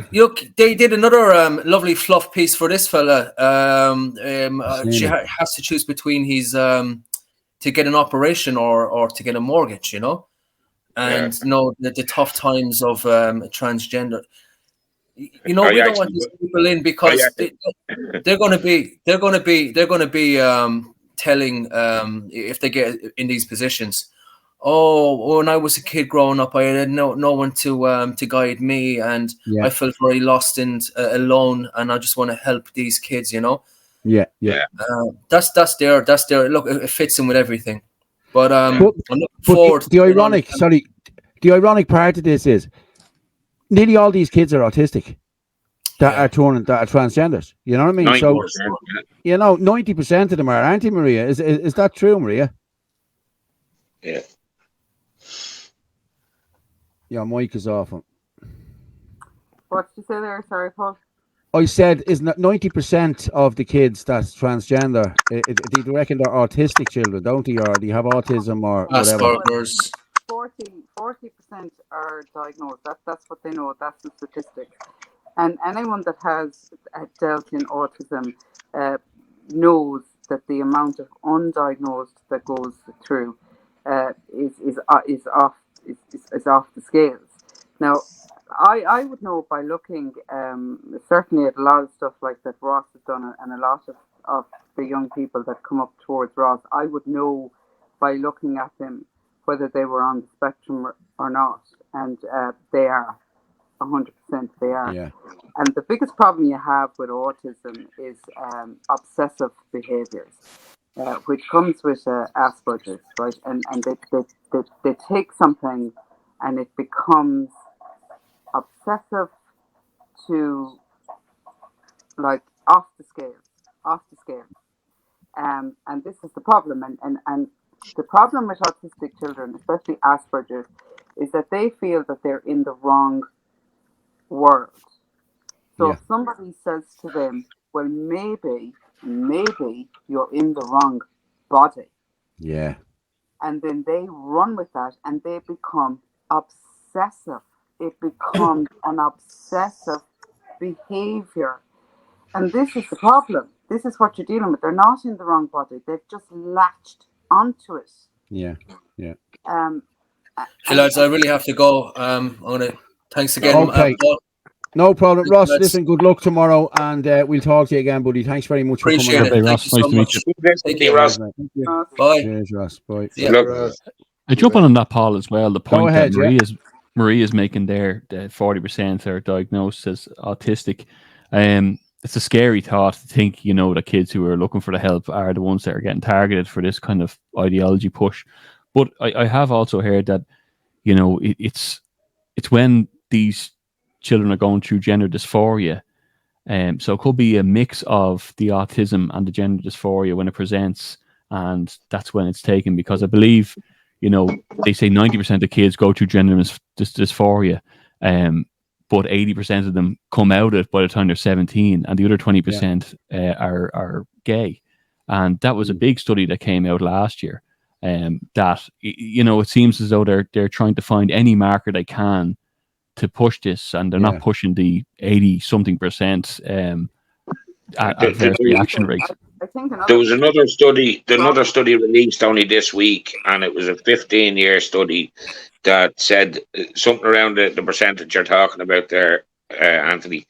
did another lovely fluff piece for this fella. She has to choose between his to get an operation or to get a mortgage, and the tough times of transgender. We don't want these people in because they're going to be telling if they get in these positions. Oh, when I was a kid growing up, I had no one to guide me, and I felt very lost and alone, and I just want to help these kids, Yeah. That's their look. It fits in with everything, but I'm looking forward. The ironic part of this is nearly all these kids are autistic that are transgenders. You know what I mean? 90%, so 90% of them are, aren't they, Maria? Is that true, Maria? Yeah. Your mic is off. What did you say there? Sorry, Paul. I said, is 90% of the kids that's transgender, do you reckon they're autistic children, don't they? Or do you have autism or whatever? Asperger's. 40% are diagnosed. That's what they know. That's the statistic. And anyone that has dealt in autism knows that the amount of undiagnosed that goes through is off the scales. Now, I would know by looking certainly at a lot of stuff like that Ross has done, and a lot of the young people that come up towards Ross. I would know by looking at them whether they were on the spectrum or not, and they are. 100% they are. Yeah. And the biggest problem you have with autism is obsessive behaviors, which comes with Asperger's, right? And they take something and it becomes obsessive to like off the scale. And this is the problem. And the problem with autistic children, especially Asperger's, is that they feel that they're in the wrong world. So if somebody says to them, well, maybe you're in the wrong body. Yeah. And then they run with that and they become obsessive. It becomes an obsessive behavior. And this is the problem. This is what you're dealing with. They're not in the wrong body. They've just latched onto it. Yeah. Hey lads, I really have to go. Thanks again. Okay. No problem, Ross. Listen, good luck tomorrow, and we'll talk to you again, buddy. Thanks very much for coming. Appreciate it. Ross. Nice to meet you. Thank you, Ross. Bye. Cheers, Ross. Bye. I jump on that, Paul, as well. The point ahead, that Marie is making there, 40% are diagnosed as autistic. It's a scary thought to think, that kids who are looking for the help are the ones that are getting targeted for this kind of ideology push. But I have also heard that, it's when these children are going through gender dysphoria. So it could be a mix of the autism and the gender dysphoria when it presents, and that's when it's taken, because I believe, they say 90% of kids go through gender dysphoria, but 80% of them come out of it by the time they're 17, and the other 20% are gay. And that was a big study that came out last year. That it seems as though they're trying to find any marker they can to push this, and they're not pushing the 80-something% adverse reaction rate. There was another study released only this week, and it was a 15-year study that said something around the percentage you're talking about there, Anthony.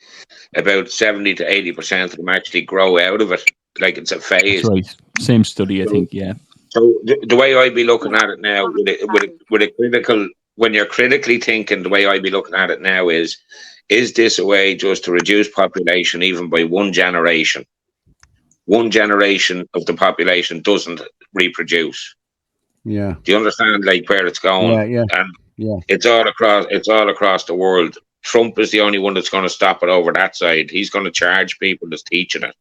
About 70 to 80% of them actually grow out of it, like it's a phase. That's right. Same study, I think. Yeah. So the way I'd be looking at it now, with a critical, when you're critically thinking, the way I'd be looking at it now is this a way just to reduce population even by one generation? One generation of the population doesn't reproduce. Yeah. Do you understand where it's going? Yeah. And it's all across the world. Trump is the only one that's going to stop it over that side. He's going to charge people that's teaching it.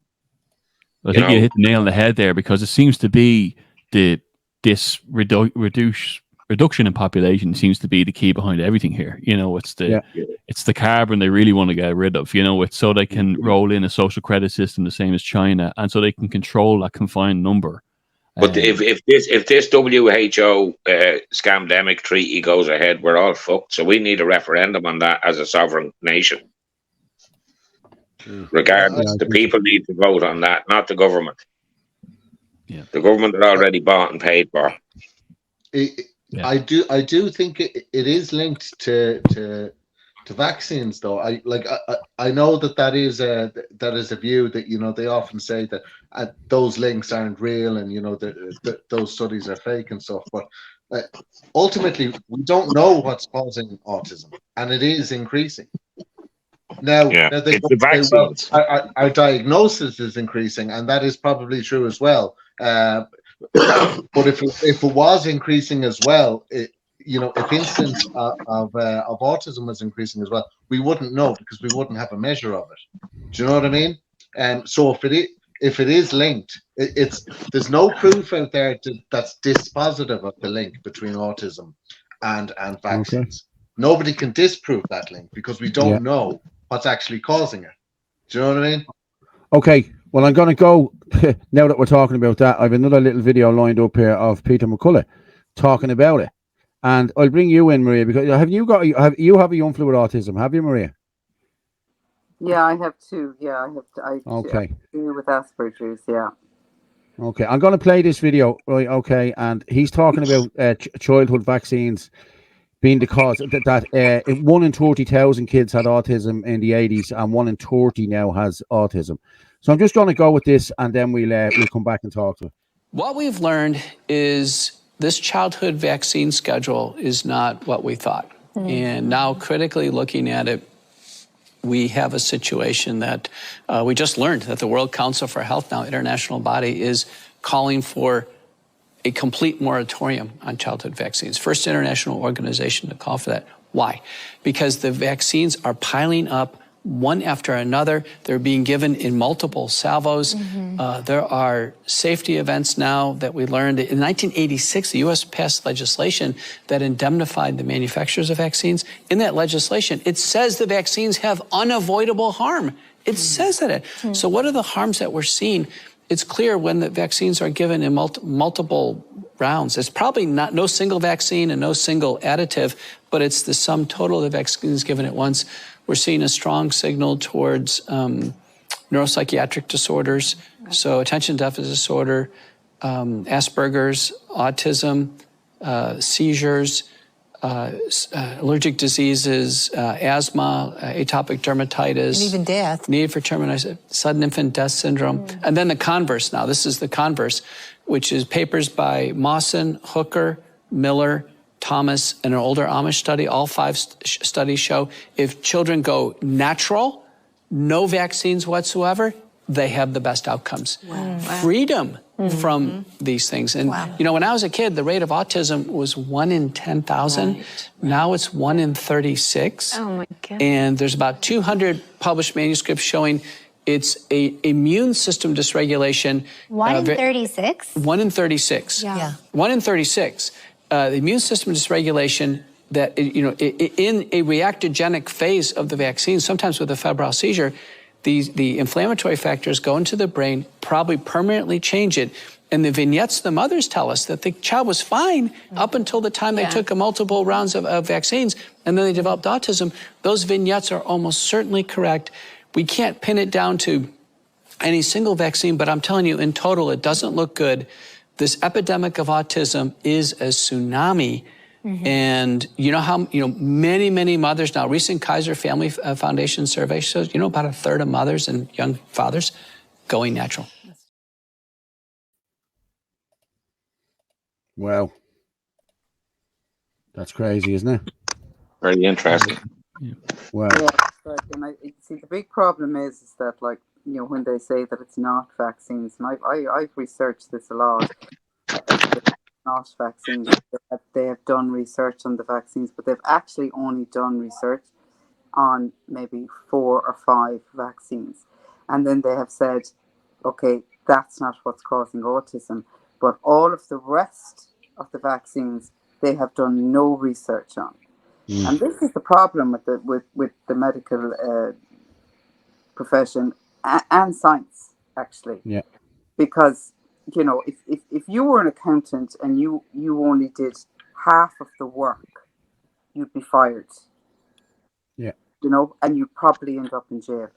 I think you hit the nail on the head there, because it seems to be this reduction in population seems to be the key behind everything here. It's the carbon they really want to get rid of. It's so they can roll in a social credit system the same as China, and so they can control that confined number. But if this WHO scamdemic treaty goes ahead, we're all fucked. So we need a referendum on that as a sovereign nation. Regardless, the people need to vote on that, not the government. Yeah, the government are already bought and paid for. I do think it is linked to vaccines, though. I know that is a view that they often say that those links aren't real, and those studies are fake and stuff. But ultimately, we don't know what's causing autism, and it is increasing. Now, our diagnosis is increasing, and that is probably true as well. But if it was increasing as well, if incidence of autism was increasing as well, we wouldn't know, because we wouldn't have a measure of it. Do you know what I mean? So if it is linked, there's no proof out there that's dispositive of the link between autism and vaccines. Okay. Nobody can disprove that link, because we don't know what's actually causing it. Do you know what I mean? Okay, well, I'm going to go, now that we're talking about that, I have another little video lined up here of Peter McCullough talking about it. And I'll bring you in, Maria, because you have a young fella with autism, have you, Maria? Yeah, I have two. Yeah, I have. Okay. Two with Asperger's. Yeah. Okay, I'm going to play this video, right? Okay, and he's talking about childhood vaccines being the cause that 1 in 30,000 kids had autism in the 80s, and 1 in 30 now has autism. So I'm just going to go with this, and then we'll come back and talk to it. What we've learned is this childhood vaccine schedule is not what we thought. And now, critically looking at it, we have a situation that we just learned that the World Council for Health, now international body, is calling for a complete moratorium on childhood vaccines. First international organization to call for that. Why? Because the vaccines are piling up one after another. They're being given in multiple salvos. There are safety events now that we learned. In 1986, the U.S. passed legislation that indemnified the manufacturers of vaccines. In that legislation, it says the vaccines have unavoidable harm. It says that. So what are the harms that we're seeing? It's clear when the vaccines are given in multiple rounds. It's probably no single vaccine and no single additive, but it's the sum total of the vaccines given at once. We're seeing a strong signal towards neuropsychiatric disorders, so attention deficit disorder, Asperger's, autism, seizures, allergic diseases, asthma, atopic dermatitis. And even death. Need for termination, sudden infant death syndrome. And then the converse now. This is the converse, which is papers by Mawson, Hooker, Miller, Thomas, and an older Amish study. All 5 studies show if children go natural, no vaccines whatsoever, they have the best outcomes. Wow. Freedom from these things. And, you know, when I was a kid, the rate of autism was 1 in 10,000. Right. Now it's 1 in 36. Oh, my God. And there's about 200 published manuscripts showing it's a immune system dysregulation. 1 in 36? 1 in 36. Yeah. 1 in 36. The immune system dysregulation that, you know, in a reactogenic phase of the vaccine, sometimes with a febrile seizure, the inflammatory factors go into the brain, probably permanently change it. And the vignettes the mothers tell us that the child was fine up until the time they took multiple rounds of vaccines, and then they developed autism. Those vignettes are almost certainly correct. We can't pin it down to any single vaccine, but I'm telling you, in total, it doesn't look good. This epidemic of autism is a tsunami. And you know how, many, many mothers now, recent Kaiser Family Foundation survey shows, about a third of mothers and young fathers going natural. Wow. That's crazy, isn't it? Very interesting. Wow. Yeah, and see, the big problem is that, like, when they say that it's not vaccines, and I've researched this a lot, not vaccines. They have done research on the vaccines, but they've actually only done research on maybe 4 or 5 vaccines. And then they have said, okay, that's not what's causing autism, but all of the rest of the vaccines, they have done no research on. And this is the problem with the medical profession and science, actually. Yeah. Because, if you were an accountant and you only did half of the work, you'd be fired. Yeah. And you'd probably end up in jail.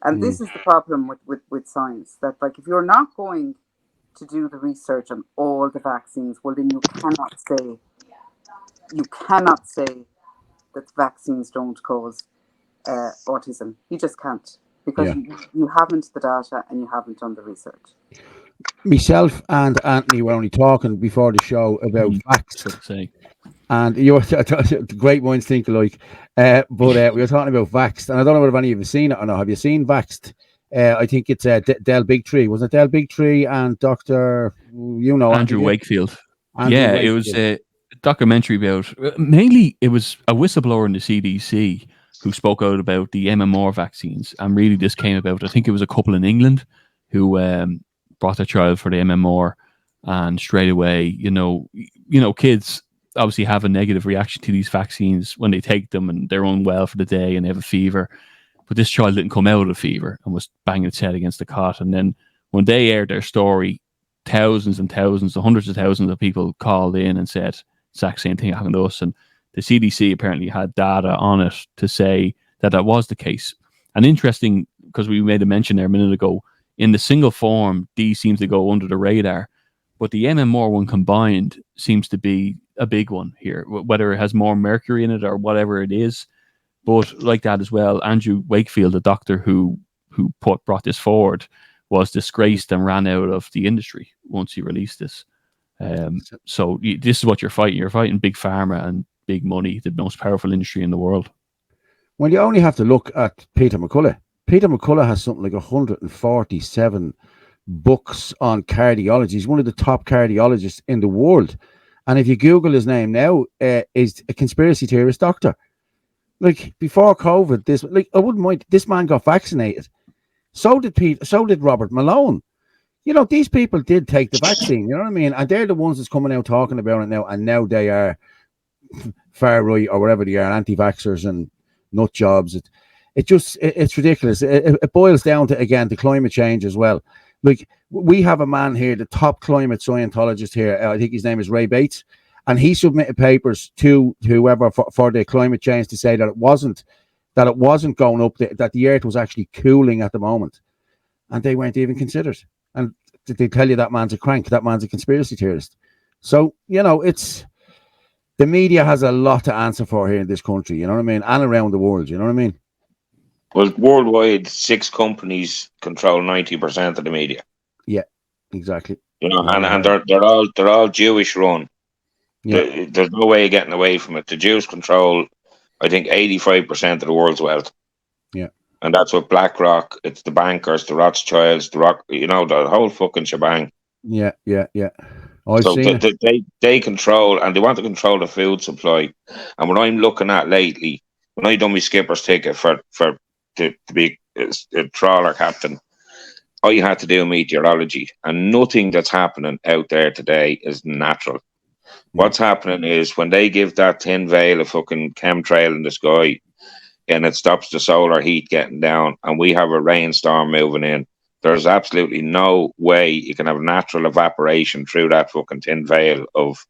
And this is the problem with science, that, like, if you're not going to do the research on all the vaccines, well, then you cannot say that vaccines don't cause autism. You just can't, because you haven't the data and you haven't done the research. Myself and Anthony were only talking before the show about vax. And you're great minds think alike. But we were talking about Vaxxed, and I don't know if any of you have seen it or not. Have you seen Vaxxed? I think it's Del Bigtree. Was it Del Bigtree and Dr. Andrew Wakefield? Wakefield. It was a documentary about, mainly it was a whistleblower in the CDC who spoke out about the MMR vaccines, and really this came about. I think it was a couple in England who brought their child for the MMR, and straight away, kids obviously have a negative reaction to these vaccines when they take them, and they're unwell for the day and they have a fever. but this child didn't come out of the fever and was banging its head against the cot. And then when they aired their story, thousands and thousands, hundreds of thousands of people called in and said exact same thing happened to us. And the CDC apparently had data on it to say that that was the case. And interesting, because we made a mention there a minute ago, in the single form, these seems to go under the radar, but the MMR one combined seems to be a big one here, whether it has more mercury in it or whatever it is. But like that as well, Andrew Wakefield, the doctor who brought this forward, was disgraced and ran out of the industry once he released this. So this is what you're fighting. You're fighting big pharma and big money, the most powerful industry in the world. Well, you only have to look at Peter McCullough. Peter McCullough has something like 147 books on cardiology. He's one of the top cardiologists in the world. And if you Google his name now, is a conspiracy theorist doctor. Like before COVID, I wouldn't mind. This man got vaccinated. So did Pete. So did Robert Malone. You know, these people did take the vaccine. You know what I mean? And they're the ones that's coming out talking about it now. And now they are far right or whatever they are, anti-vaxxers and nut jobs. It's ridiculous. It boils down to, again, the climate change as well. Like, we have a man here, the top climate scientologist here. I think his name is Ray Bates, and he submitted papers to whoever for the climate change to say that it wasn't going up, that the earth was actually cooling at the moment, and they weren't even considered. And they tell you that man's a crank, that man's a conspiracy theorist. So, you know, the media has a lot to answer for here in this country, you know what I mean, and around the world, you know what I mean. Well, worldwide, 6 companies control 90% of the media. Yeah, exactly. You know, and they're all Jewish run. Yeah. There's no way of getting away from it. The Jews control, I think, 85% of the world's wealth. Yeah, and that's what BlackRock. It's the bankers, the Rothschilds, the whole fucking shebang. Yeah. They control, and they want to control the food supply. And what I'm looking at lately, when I done my skipper's ticket to be a trawler captain, I had to do meteorology, and nothing that's happening out there today is natural. What's happening is when they give that thin veil of fucking chemtrail in the sky, and it stops the solar heat getting down, and we have a rainstorm moving in, there's absolutely no way you can have natural evaporation through that fucking thin veil of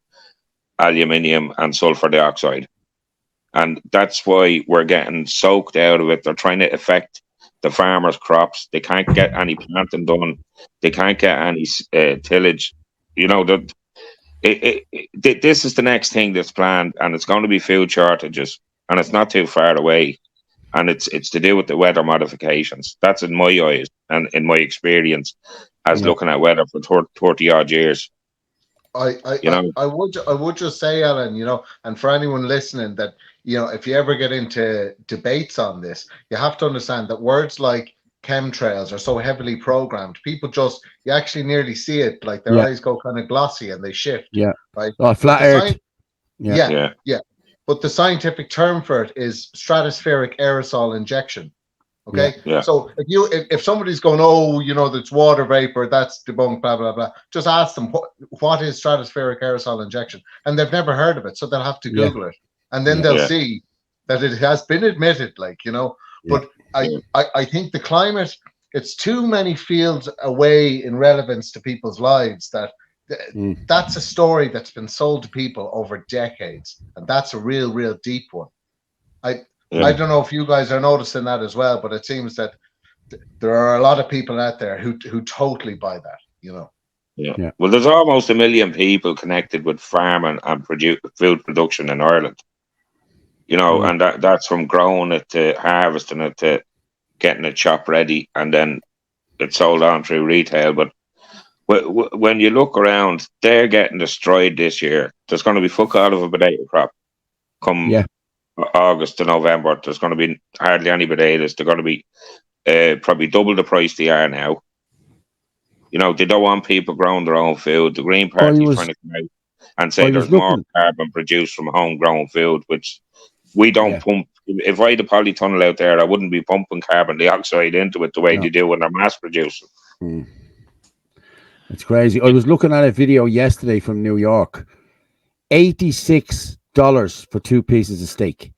aluminium and sulfur dioxide. And that's why we're getting soaked out of it. They're trying to affect the farmers' crops. They can't get any planting done. They can't get any tillage. You know, this is the next thing that's planned, and it's going to be food shortages, and it's not too far away. And it's to do with the weather modifications. That's in my eyes and in my experience as looking at weather for 30 odd years. I would just say, Alan, you know, and for anyone listening, that, you know, if you ever get into debates on this, you have to understand that words like chemtrails are so heavily programmed. People you actually nearly see it, like their eyes go kind of glossy and they shift. Yeah. Right. Oh, flat earth. Yeah. But the scientific term for it is stratospheric aerosol injection. Okay. Yeah. So if somebody's going, oh, you know, that's water vapor, that's debunked, blah blah blah, just ask them what is stratospheric aerosol injection, and they've never heard of it, so they'll have to Google it, and then they'll see that it has been admitted, like, you know. But I think the climate, it's too many fields away in relevance to people's lives that's a story that's been sold to people over decades, and that's a real deep one. I don't know if you guys are noticing that as well, but it seems that there are a lot of people out there who totally buy that, you know. Yeah. Well, there's almost 1 million people connected with farming and food production in Ireland. You know, and that's from growing it to harvesting it to getting it shop ready, and then it's sold on through retail. But when you look around, they're getting destroyed this year. There's going to be fuck all of a potato crop come August to November. There's going to be hardly any potatoes. They're going to be probably double the price they are now. You know, they don't want people growing their own food. The Green Party is trying to come out and say there's more carbon produced from homegrown food, which we don't pump. If I had a polytunnel out there, I wouldn't be pumping carbon dioxide into it the way they do when they're mass producing. It's crazy. I was looking at a video yesterday from New York. $86 for 2 pieces of steak.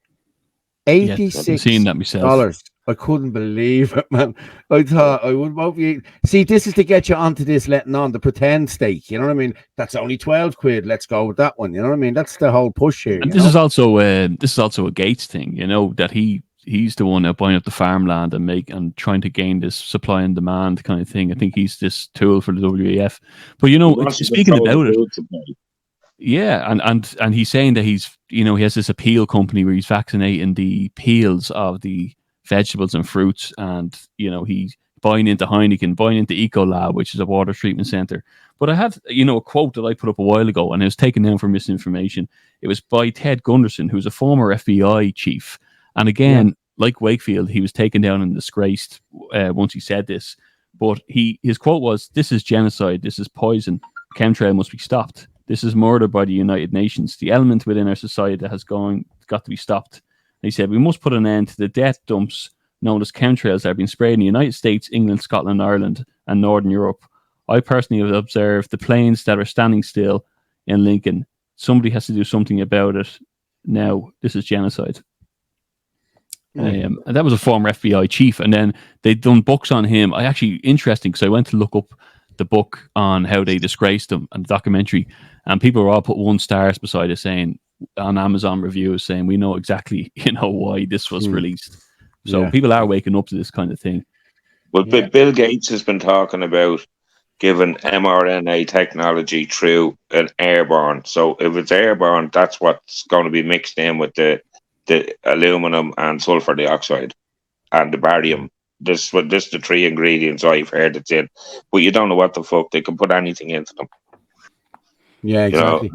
$86 seen that myself. I couldn't believe it, man. I thought I would both be. See, this is to get you onto this letting on the pretend steak. You know what I mean? That's only 12 quid. Let's go with that one. You know what I mean? That's the whole push here. And this is also a Gates thing, you know, that he's the one buying up the farmland and trying to gain this supply and demand kind of thing. I think he's this tool for the WEF. But you know, speaking about it, yeah, and he's saying that he has this appeal company where he's vaccinating the peels of the vegetables and fruits, and he's buying into Heineken, buying into Ecolab, which is a water treatment center. But I had a quote that I put up a while ago, and it was taken down for misinformation. It was by Ted Gunderson, who's a former FBI chief, and again, like Wakefield, he was taken down and disgraced once he said this. But his quote was, "This is genocide. This is poison. Chemtrail must be stopped. This is murder by the United Nations. The element within our society that has got to be stopped." He said, "We must put an end to the death dumps known as chemtrails that have been sprayed in the United States, England, Scotland, Ireland, and Northern Europe. I personally have observed the planes that are standing still in Lincoln. Somebody has to do something about it now. This is genocide." And that was a former FBI chief. And then they'd done books on him. Interesting, because I went to look up the book on how they disgraced him and the documentary. And people were all put 1 stars beside it, saying, on Amazon reviews, saying, we know exactly, why this was released. So people are waking up to this kind of thing. Well, Bill Gates has been talking about giving mRNA technology through an airborne. So if it's airborne, that's what's going to be mixed in with the aluminum and sulfur dioxide and the barium. This the 3 ingredients I've heard it's in. But you don't know what the fuck. They can put anything into them. Yeah, exactly.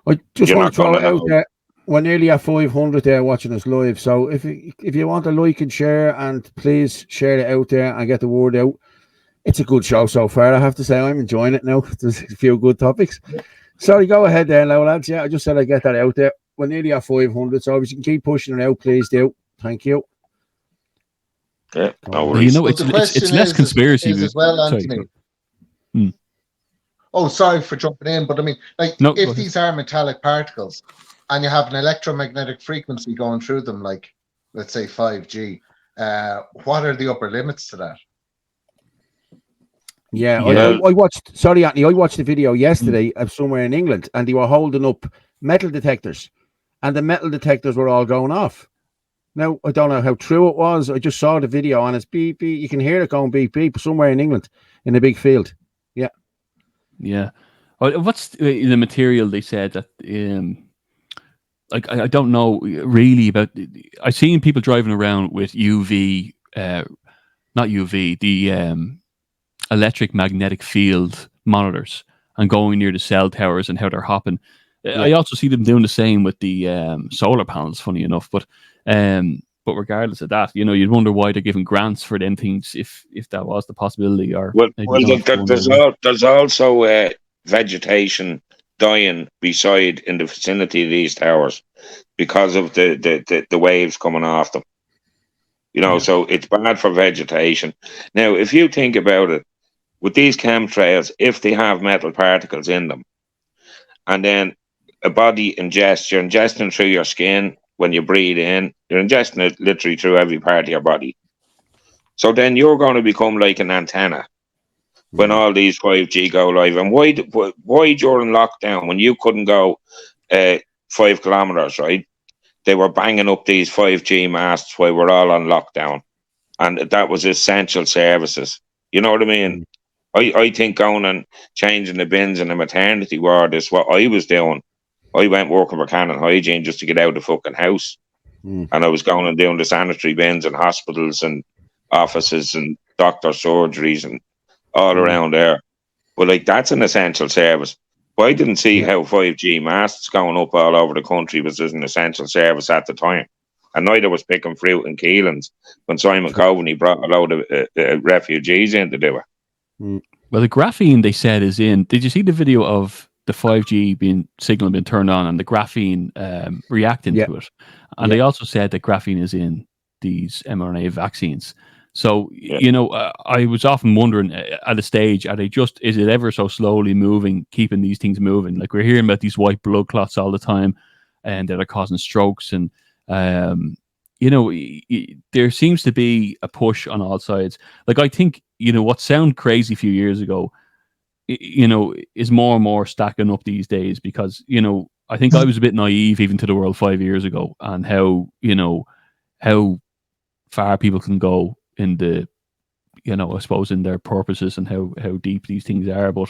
I just want to throw it out there. We're nearly at 500 there watching us live. So if you want to like and share, and please share it out there and get the word out. It's a good show so far, I have to say. I'm enjoying it now. There's a few good topics. Sorry, go ahead there now, lads. Yeah, I just said I'd get that out there. We're nearly at 500, so if you can keep pushing it out, please do. Thank you. Yeah, it's less conspiracy as well, Anthony. Oh, sorry for jumping in, but I mean, if these are metallic particles and you have an electromagnetic frequency going through them, like, let's say 5G, what are the upper limits to that? Yeah. I watched, sorry, Anthony, I watched the video yesterday of somewhere in England, and they were holding up metal detectors, and the metal detectors were all going off. Now, I don't know how true it was. I just saw the video, and it's beep, beep. You can hear it going beep, beep somewhere in England in a big field. Yeah. Yeah. What's the material they said that, I don't know really about. I've seen people driving around with UV, not UV, the electric magnetic field monitors, and going near the cell towers and how they're hopping. Yeah. I also see them doing the same with the solar panels, funny enough. But regardless of that, you'd wonder why they're giving grants for them things if that was the possibility. Or there's also vegetation dying beside in the vicinity of these towers because of the waves coming off them. So it's bad for vegetation. Now, if you think about it, with these chemtrails, if they have metal particles in them, and then a body ingests, you're ingesting through your skin when you breathe in, you're ingesting it literally through every part of your body. So then you're going to become like an antenna when all these 5G go live. And why during lockdown, when you couldn't go 5 kilometers, right? They were banging up these 5G masts while we're all on lockdown. And that was essential services. You know what I mean? I think going and changing the bins in the maternity ward is what I was doing. I went working for Canon Hygiene just to get out of the fucking house. And I was going and doing the sanitary bins in hospitals and offices and doctor surgeries and all around there. But that's an essential service. But I didn't see how 5G masts going up all over the country was an essential service at the time. And neither was picking fruit in Keelan's when Simon Coveney brought a load of refugees in to do it. Well, the graphene, they said, is in. Did you see the video of the 5G signal being turned on and the graphene reacting to it? And they also said that graphene is in these mRNA vaccines. So, I was often wondering at a stage, is it ever so slowly moving, keeping these things moving? Like, we're hearing about these white blood clots all the time, and that are causing strokes. And there seems to be a push on all sides. Like, I think, what sounded crazy a few years ago, is more and more stacking up these days, because, I think I was a bit naive even to the world 5 years ago, and how far people can go in the, I suppose, in their purposes, and how deep these things are. But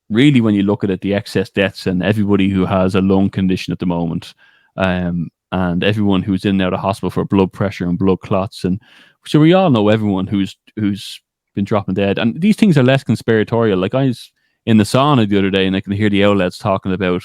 really, when you look at it, the excess deaths and everybody who has a lung condition at the moment, and everyone who's in and out of hospital for blood pressure and blood clots, and so we all know everyone who's been dropping dead. And these things are less conspiratorial. Like, I was in the sauna the other day, and I can hear the outlets talking about,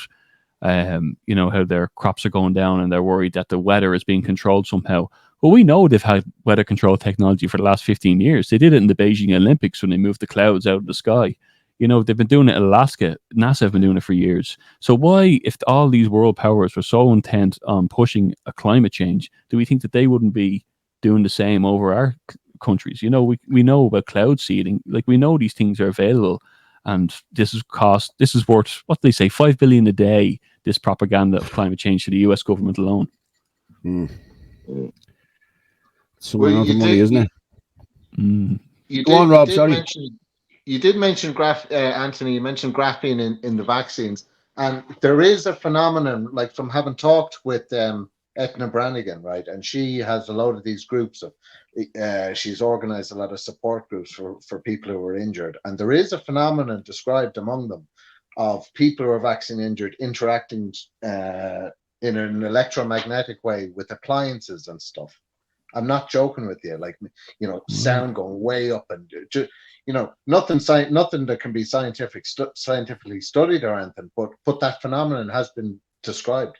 how their crops are going down, and they're worried that the weather is being controlled somehow. Well, we know they've had weather control technology for the last 15 years. They did it in the Beijing Olympics when they moved the clouds out of the sky. They've been doing it in Alaska. NASA have been doing it for years. So why, if all these world powers were so intent on pushing a climate change, do we think that they wouldn't be doing the same over our countries? We know about cloud seeding. Like, we know these things are available, and this is worth, what they say, $5 billion a day, this propaganda of climate change to the US government alone. So another money, isn't it? Go on, Rob. Sorry. You did mention Anthony. You mentioned graphene in the vaccines, and there is a phenomenon, like, from having talked with Etna Brannigan, right? And she has a load of these groups of. She's organized a lot of support groups for people who are injured, and there is a phenomenon described among them of people who are vaccine injured interacting in an electromagnetic way with appliances and stuff. I'm not joking with you. Like, sound going way up, and nothing that can be scientifically studied or anything, but that phenomenon has been described.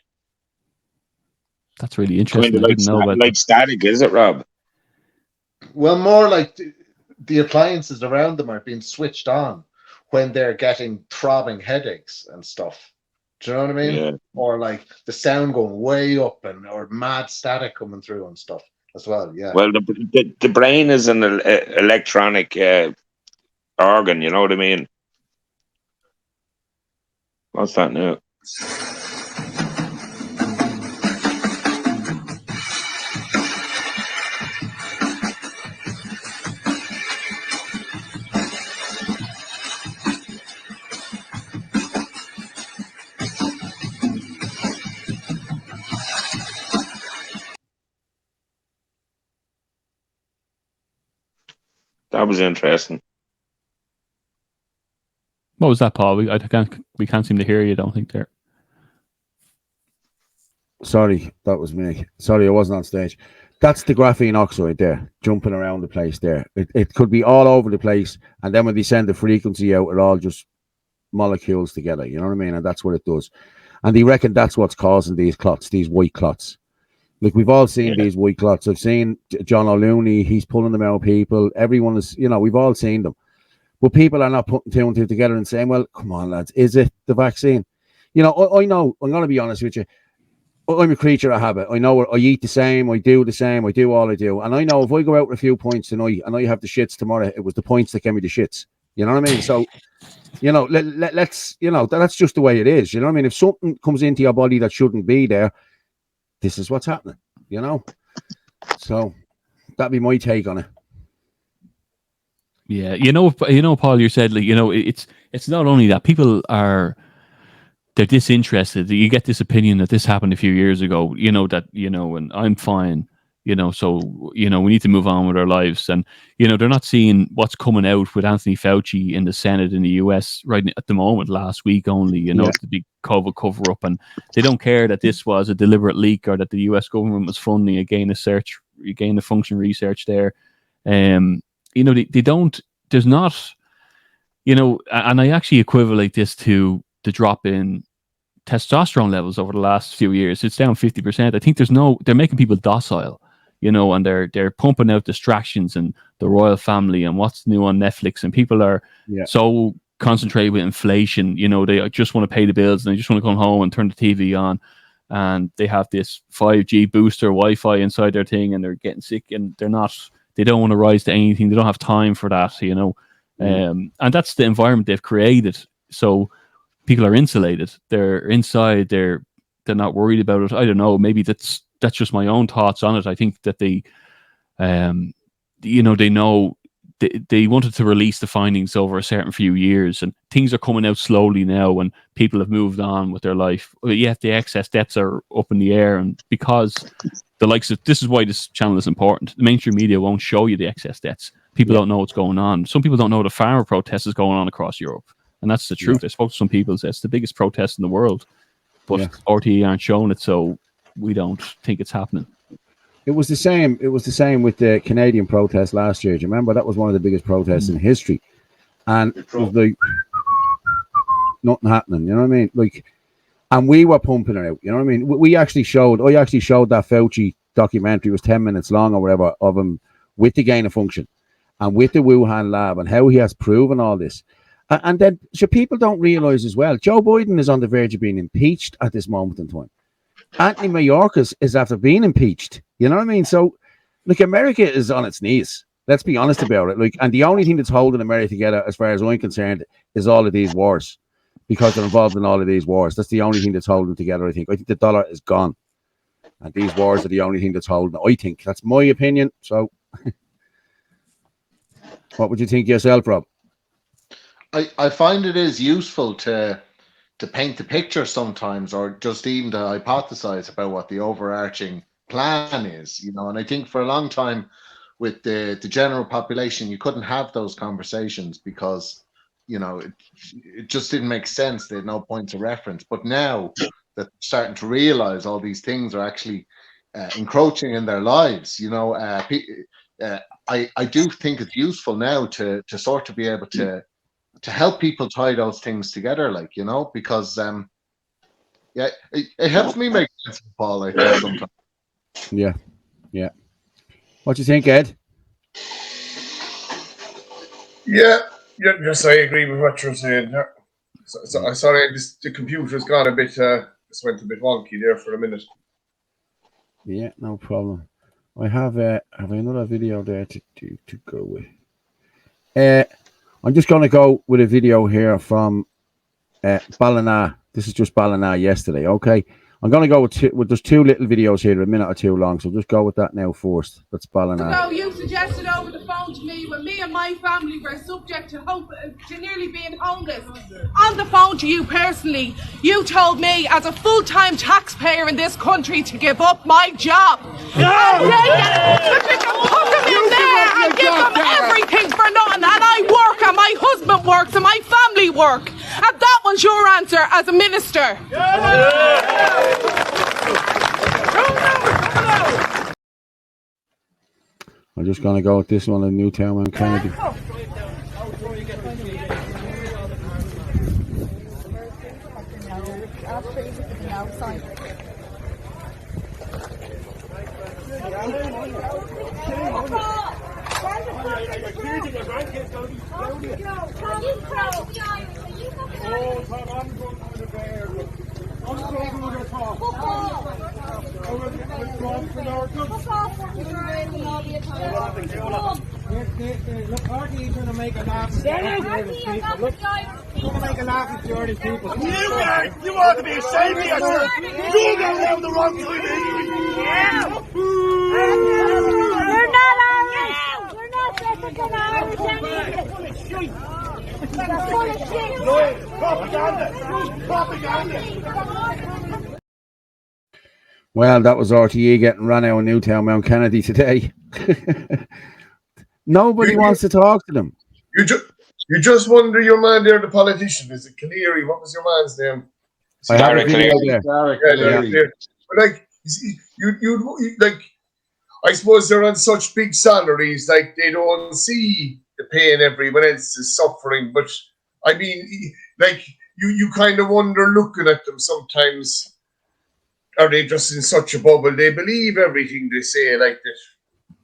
That's really interesting. Kind of I didn't know about like static, is it, Rob? Well, more like the appliances around them are being switched on when they're getting throbbing headaches and stuff. Do you know what I mean? Yeah. Or like the sound going way up, or mad static coming through and stuff as well. Yeah. Well, the brain is an electronic organ. You know what I mean? What's that now? That was interesting. What was that, Paul? We can't seem to hear you, I don't think, there. Sorry, that was me. Sorry, I wasn't on stage. That's the graphene oxide there, jumping around the place there. It could be all over the place, and then when they send the frequency out, it all just molecules together. You know what I mean? And that's what it does. And they reckon that's what's causing these clots, these white clots. Like, we've all seen these white clots. I've seen John O'Looney. He's pulling them out. People, everyone is, we've all seen them. But people are not putting two and two together and saying, well, come on, lads, is it the vaccine? I know, I'm going to be honest with you. I'm a creature of habit. I know I eat the same. I do the same. I do all I do. And I know if I go out with a few points tonight and I have the shits tomorrow, it was the points that gave me the shits. You know what I mean? So, let's, that's just the way it is. You know what I mean? If something comes into your body that shouldn't be there, this is what's happening, So that'd be my take on it. Yeah, Paul, you said, like, it's not only that people they're disinterested. You get this opinion that this happened a few years ago, and I'm fine, so, we need to move on with our lives. And, they're not seeing what's coming out with Anthony Fauci in the Senate in the US right at the moment, last week only, the big COVID cover up. And they don't care that this was a deliberate leak, or that the US government was funding a gain of function research there. They don't, there's not, and I actually equivalent this to the drop in testosterone levels over the last few years. It's down 50%. I think they're making people docile, and they're pumping out distractions and the royal family and what's new on Netflix, and people are so concentrated with inflation. They just want to pay the bills, and they just want to come home and turn the TV on, and they have this 5G booster Wi-Fi inside their thing, and they're getting sick, and they don't want to rise to anything. They don't have time for that, and that's the environment they've created. So people are insulated. They're inside. They're not worried about it. I don't know. Maybe that's that's just my own thoughts on it. I think that they know they wanted to release the findings over a certain few years, and things are coming out slowly now when people have moved on with their life. But yet the excess deaths are up in the air, and because the likes of, this is why this channel is important. The mainstream media won't show you the excess deaths. People don't know what's going on. Some people don't know the farmer protest is going on across Europe, and that's the truth. I spoke to some people, it's the biggest protest in the world, but RTE aren't showing it, so we don't think it's happening. It was the same. It was the same with the Canadian protest last year. Do you remember? That was one of the biggest protests in history, and it was like nothing happening. You know what I mean? Like, and we were pumping it out. You know what I mean? I actually showed that Fauci documentary. It was 10 minutes long or whatever of him with the gain of function and with the Wuhan lab and how he has proven all this. And then, so people don't realize as well, Joe Biden is on the verge of being impeached at this moment in time. Anthony Mayorkas is after being impeached. You know what I mean? So, look, America is on its knees. Let's be honest about it. Like, and the only thing that's holding America together, as far as I'm concerned, is all of these wars, because they're involved in all of these wars. That's the only thing that's holding together. I think the dollar is gone, and these wars are the only thing that's holding. I think that's my opinion. So, what would you think yourself, Rob? I find it is useful to paint the picture sometimes, or just even to hypothesize about what the overarching plan is, you know. And I think for a long time with the general population, you couldn't have those conversations because, you know, it just didn't make sense. They had no points of reference. But now that they're starting to realize all these things are actually encroaching in their lives, you know, I do think it's useful now to sort of be able to help people tie those things together, like, you know, because it helps me make sense of Paul, I think, sometimes. Yeah. What do you think, Ed? Yes, I agree with what you're saying there. So sorry, the computer's gone a bit, just went a bit wonky there for a minute. Yeah, no problem. I have another video there to go with. I'm just going to go with a video here from Ballina. This is just Ballina yesterday, okay? I'm going to go with there's two little videos here, a minute or two long, so just go with that now first. That's Ballina. So you suggested over the phone to me when me and my family were subject to nearly being homeless. On the phone to you personally, you told me as a full-time taxpayer in this country to give up my job. And you can put them in there and give them everything for nothing. And I work, and my husband works, and my family work. And that was your answer as a minister. I'm just going to go with this one in Newtown and Kennedy. Look, RTE trying to make a laugh at Jordan people. You want to be ashamed of yourself. You're going down the wrong time. You're not Irish. You're not second to Irish. Full of shit. Propaganda. Well, that was RTE getting run out of Newtown Mount Kennedy today. Nobody wants to talk to them. You just wonder, your man there, the politician, is it Cleary? What was your man's name? Derek Cleary. But like, you like, I suppose they're on such big salaries, like they don't see the pain everyone else is suffering. But I mean, like, you kind of wonder looking at them sometimes. Are they just in such a bubble? They believe everything they say, like that.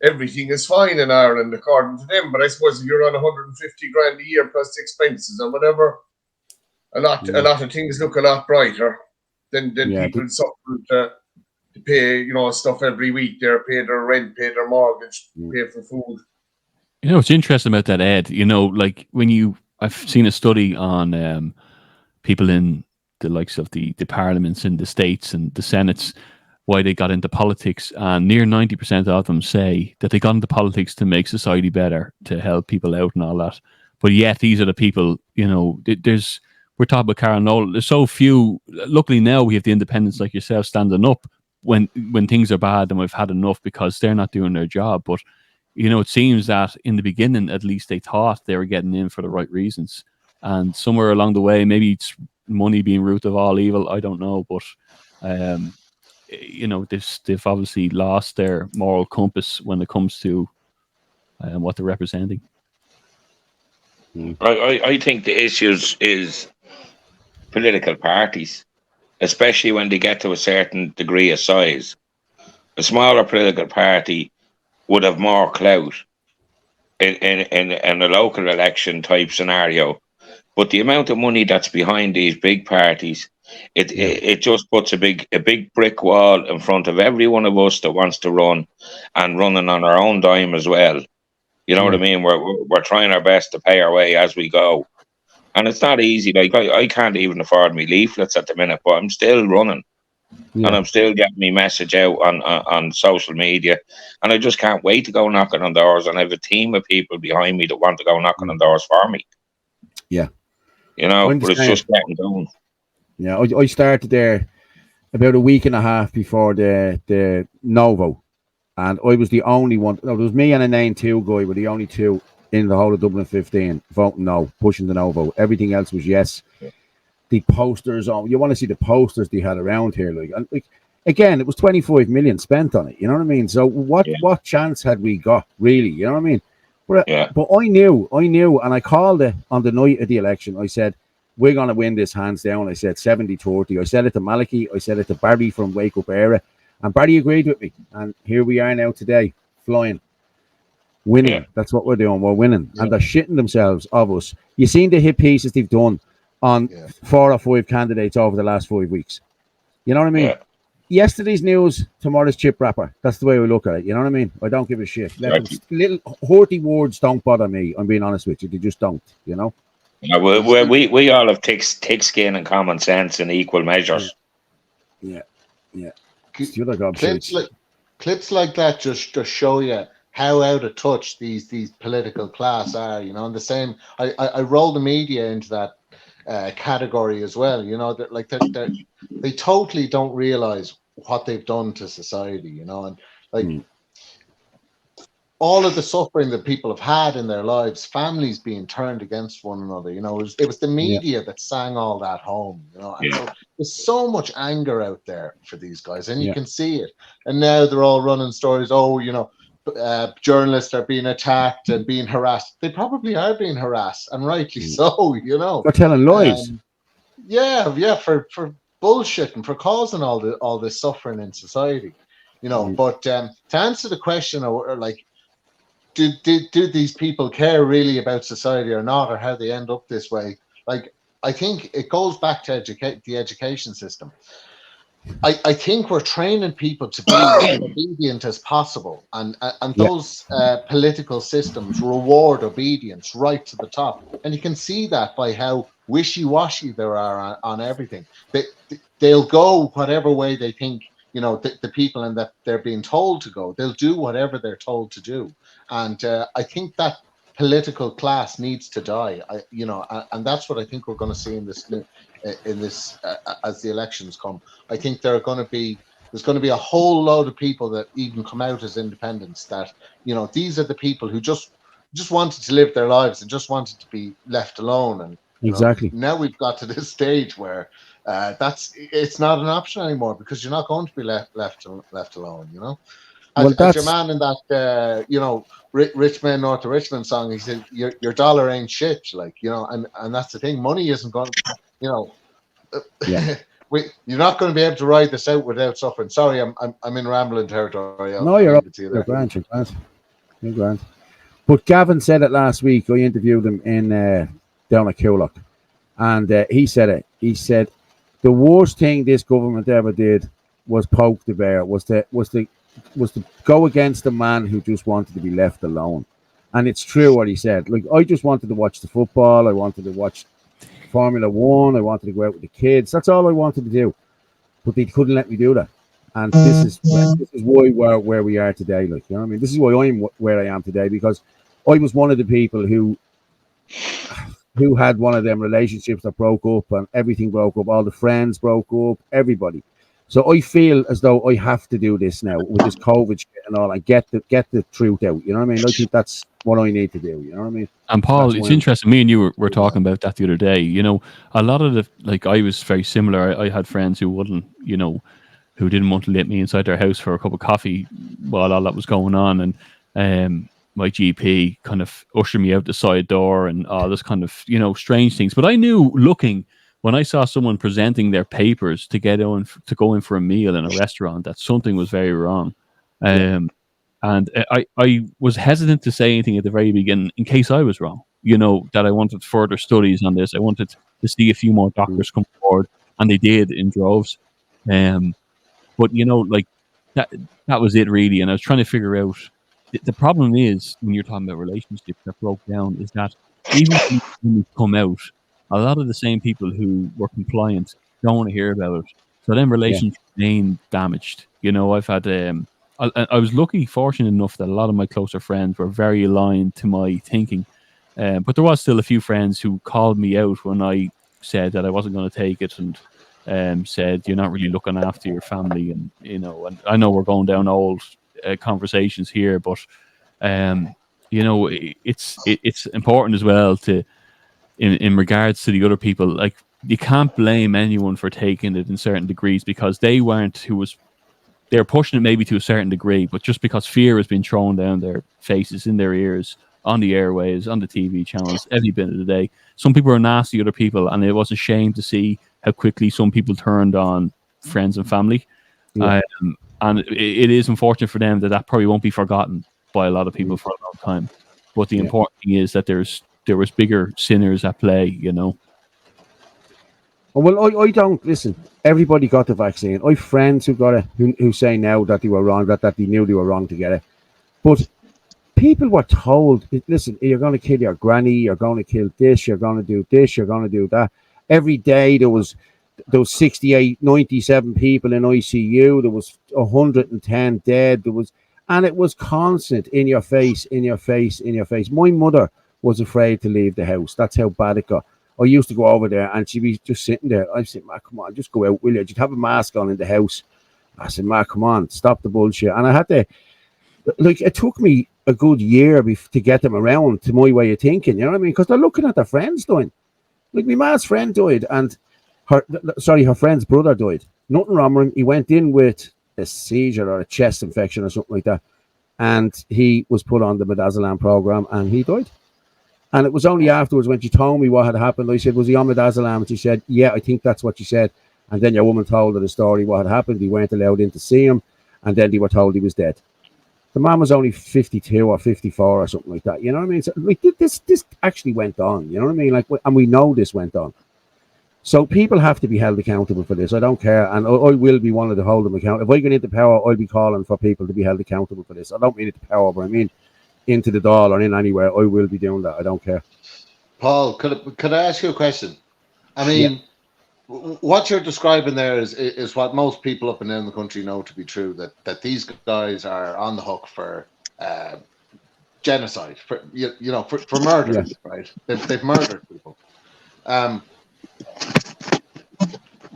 Everything is fine in Ireland according to them, but I suppose if you're on 150 grand a year plus expenses or whatever, a lot of things look a lot brighter than people suffer to pay, you know, stuff every week. They pay their rent, pay their mortgage, pay for food. You know, what's interesting about that, Ed, you know, like I've seen a study on people in the likes of the parliaments in the states and the senates, why they got into politics, and near 90% of them say that they got into politics to make society better, to help people out and all that. But yet these are the people, you know, we're talking about Carr and Nolan. There's so few. Luckily now we have the independents like yourself standing up when things are bad, and we've had enough, because they're not doing their job. But, you know, it seems that in the beginning, at least, they thought they were getting in for the right reasons. And somewhere along the way, maybe it's money being root of all evil, I don't know. But, you know, they've obviously lost their moral compass when it comes to what they're representing. I think the issues is political parties, especially when they get to a certain degree of size. A smaller political party would have more clout in a local election type scenario. But the amount of money that's behind these big parties, it just puts a big brick wall in front of every one of us that wants to run, and running on our own dime as well. You know what I mean? We're trying our best to pay our way as we go, and it's not easy. Like I can't even afford me leaflets at the minute, but I'm still running, and I'm still getting my message out on social media, and I just can't wait to go knocking on doors. And I have a team of people behind me that want to go knocking on doors for me. Yeah. You know, but it's just getting going. Yeah, I started there about a week and a half before the Novo, and I was the only one. No, there was me and a 9-2 guy were the only two in the whole of Dublin 15 voting no, pushing the Novo. Everything else was yes. The posters on, you want to see the posters they had around here, like again, it was 25 million spent on it. You know what I mean? So what chance had we got, really? You know what I mean? But I knew, and I called it on the night of the election. I said, we're going to win this hands down. I said 70-30. I said it to Malachy. I said it to Barry from Wake Up Era. And Barry agreed with me. And here we are now today, flying, winning. Yeah. That's what we're doing. We're winning. Yeah. And they're shitting themselves of us. You've seen the hit pieces they've done on 4 or 5 candidates over the last 5 weeks. You know what I mean? Yeah. Yesterday's news, tomorrow's chip wrapper. That's the way we look at it. You know what I mean? I don't give a shit. Little haughty words don't bother me. I'm being honest with you. They just don't, you know? Yeah, we all have thick skin and common sense in equal measures. Yeah. Clips like that just show you how out of touch these political class are, you know. And the same, I roll the media into that category as well, you know, that like they totally don't realize what they've done to society, you know. And like all of the suffering that people have had in their lives, families being turned against one another, you know, it was the media that sang all that home, you know. And so there's so much anger out there for these guys, and you can see it. And now they're all running stories, oh, you know, journalists are being attacked and being harassed. They probably are being harassed, and rightly so, you know. They're telling lies. For bullshit and for causing all this suffering in society, you know. But to answer the question, or like, do these people care really about society or not, or how they end up this way? Like, I think it goes back to the education system. I think we're training people to be as obedient as possible, and those political systems reward obedience right to the top, and you can see that by how wishy-washy there are on everything. They'll go whatever way they think, you know, the people and that they're being told to go. They'll do whatever they're told to do, and I think that political class needs to die. And that's what I think we're going to see in this as the elections come. I think there's going to be a whole load of people that even come out as independents that, you know, these are the people who just wanted to live their lives and just wanted to be left alone. And exactly, now we've got to this stage where it's not an option anymore, because you're not going to be left alone, you know. As your man in that you know, Rich Man North of Richmond song, he said, your dollar ain't shit, like, you know. And that's the thing, money isn't going to, you know, you're not going to be able to ride this out without suffering. Sorry, I'm in rambling territory. No, you're grand. But Gavin said it last week. I interviewed him in down at Coolock, and he said it. He said the worst thing this government ever did was poke the bear. Was to go against a man who just wanted to be left alone. And it's true what he said. Like, I just wanted to watch the football. I wanted to watch Formula 1. I wanted to go out with the kids. That's all I wanted to do. But they couldn't let me do that. And this is why we're where we are today. Like, you know what I mean? This is why I'm where I am today, because I was one of the people who had one of them relationships that broke up, and everything broke up. All the friends broke up, everybody. So I feel as though I have to do this now with this COVID shit and all, and get the truth out. You know what I mean? I think that's what I need to do. You know what I mean? And Paul, it's interesting. Me and you were talking about that the other day. You know, a lot of I was very similar. I had friends who wouldn't, who didn't want to let me inside their house for a cup of coffee while all that was going on. And my GP kind of ushered me out the side door and all this kind of, strange things. But I knew when I saw someone presenting their papers to go in for a meal in a restaurant, that something was very wrong. And I was hesitant to say anything at the very beginning in case I was wrong, that I wanted further studies on this. I wanted to see a few more doctors come forward, and they did in droves. But that was it really. And I was trying to figure out, the problem is when you're talking about relationships that broke down, is that even when you come out, a lot of the same people who were compliant don't want to hear about it. So then relationships remain damaged. I've had, I was fortunate enough that a lot of my closer friends were very aligned to my thinking. But there was still a few friends who called me out when I said that I wasn't going to take it, and said, you're not really looking after your family. And, and I know we're going down old conversations here, but, it's important as well to, in regards to the other people, like, you can't blame anyone for taking it in certain degrees, because they're pushing it maybe to a certain degree, but just because fear has been thrown down their faces, in their ears, on the airwaves, on the TV channels, every bit of the day. Some people are nasty other people, and it was a shame to see how quickly some people turned on friends and family. Yeah. And it is unfortunate for them that probably won't be forgotten by a lot of people for a long time. But the important thing is that there was bigger sinners at play, Well, I don't listen. Everybody got the vaccine. I have friends who got it, who say now that they were wrong, that they knew they were wrong to get it. But people were told, listen, you're going to kill your granny, you're going to kill this, you're going to do this, you're going to do that. Every day there was 68, 97 people in ICU. There was 110 dead. And it was constant, in your face, in your face, in your face. My mother was afraid to leave the house. That's how bad it got. I used to go over there, and she'd be just sitting there. I'd say, "Ma, come on, just go out, will you?" She'd have a mask on in the house. I said, "Ma, come on, stop the bullshit." And I had to, it took me a good year to get them around to my way of thinking, you know what I mean? Because they're looking at their friends dying. Like, my ma's friend died, and her friend's brother died. Nothing wrong with him. He went in with a seizure or a chest infection or something like that, and he was put on the midazolam program, and he died. And it was only afterwards, when she told me what had happened, I said, "Was he on midazolam?" And she said, "Yeah, I think that's what she said." And then your woman told her the story, what had happened. They weren't allowed in to see him, and then they were told he was dead. The man was only 52 or 54 or something like that. You know what I mean? So, like, this actually went on. You know what I mean? Like, and we know this went on. So people have to be held accountable for this. I don't care, and I will be one of the hold them accountable. If I get into power, I'll be calling for people to be held accountable for this. I don't mean into power, but I mean into the doll or in anywhere. I will be doing that. I don't care. Paul, could I ask you a question? I mean, what you're describing there is what most people up and down the country know to be true, that these guys are on the hook for genocide, for for murder, right? They've murdered people.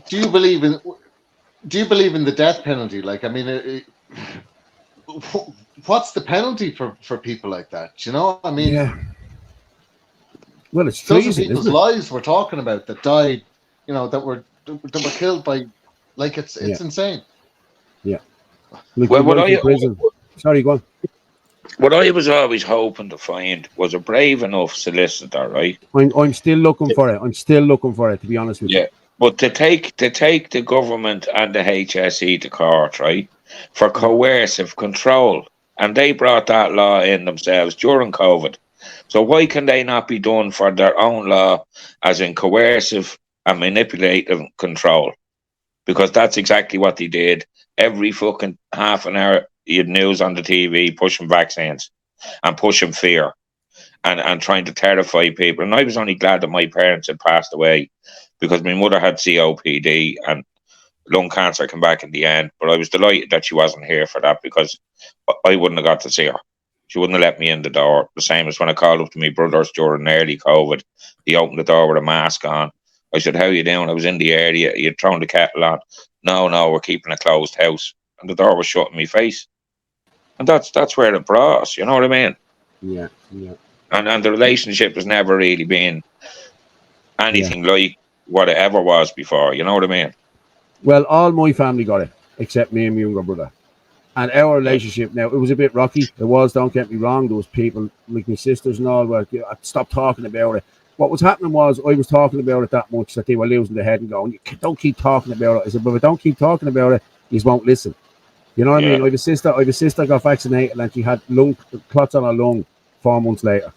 Do you believe in the death penalty? Like, I mean, what's the penalty for people like that? Do you know? I mean, well, it's treason, those are people's lives we're talking about that died. That were killed by, like, it's insane. Yeah. Sorry, go on. What I was always hoping to find was a brave enough solicitor, right? I'm still looking for it. To be honest with you. Yeah, but to take the government and the HSE to court, right, for coercive control, and they brought that law in themselves during COVID. So why can they not be done for their own law, as in coercive and manipulative control? Because that's exactly what they did. Every fucking half an hour, you had news on the TV pushing vaccines and pushing fear and trying to terrify people. And I was only glad that my parents had passed away, because my mother had COPD, and lung cancer came back in the end. But I was delighted that she wasn't here for that, because I wouldn't have got to see her. She wouldn't have let me in the door. The same as when I called up to my brothers during early COVID. He opened the door with a mask on. I said, "How you doing?" I was in the area. You'd thrown the kettle on. No, we're keeping a closed house. And the door was shut in my face. And that's where it brought us, you know what I mean? Yeah. And the relationship has never really been anything like what it ever was before, you know what I mean? Well, all my family got it, except me and my younger brother. And our relationship now, it was a bit rocky. It was, don't get me wrong. There was people like my sisters and all, where I stopped talking about it. What was happening was I was talking about it that much that they were losing their head and going, "Don't keep talking about it." I said, "But if I don't keep talking about it, you won't listen." You know what I mean? I have a sister got vaccinated and she had lung clots on her lung 4 months later.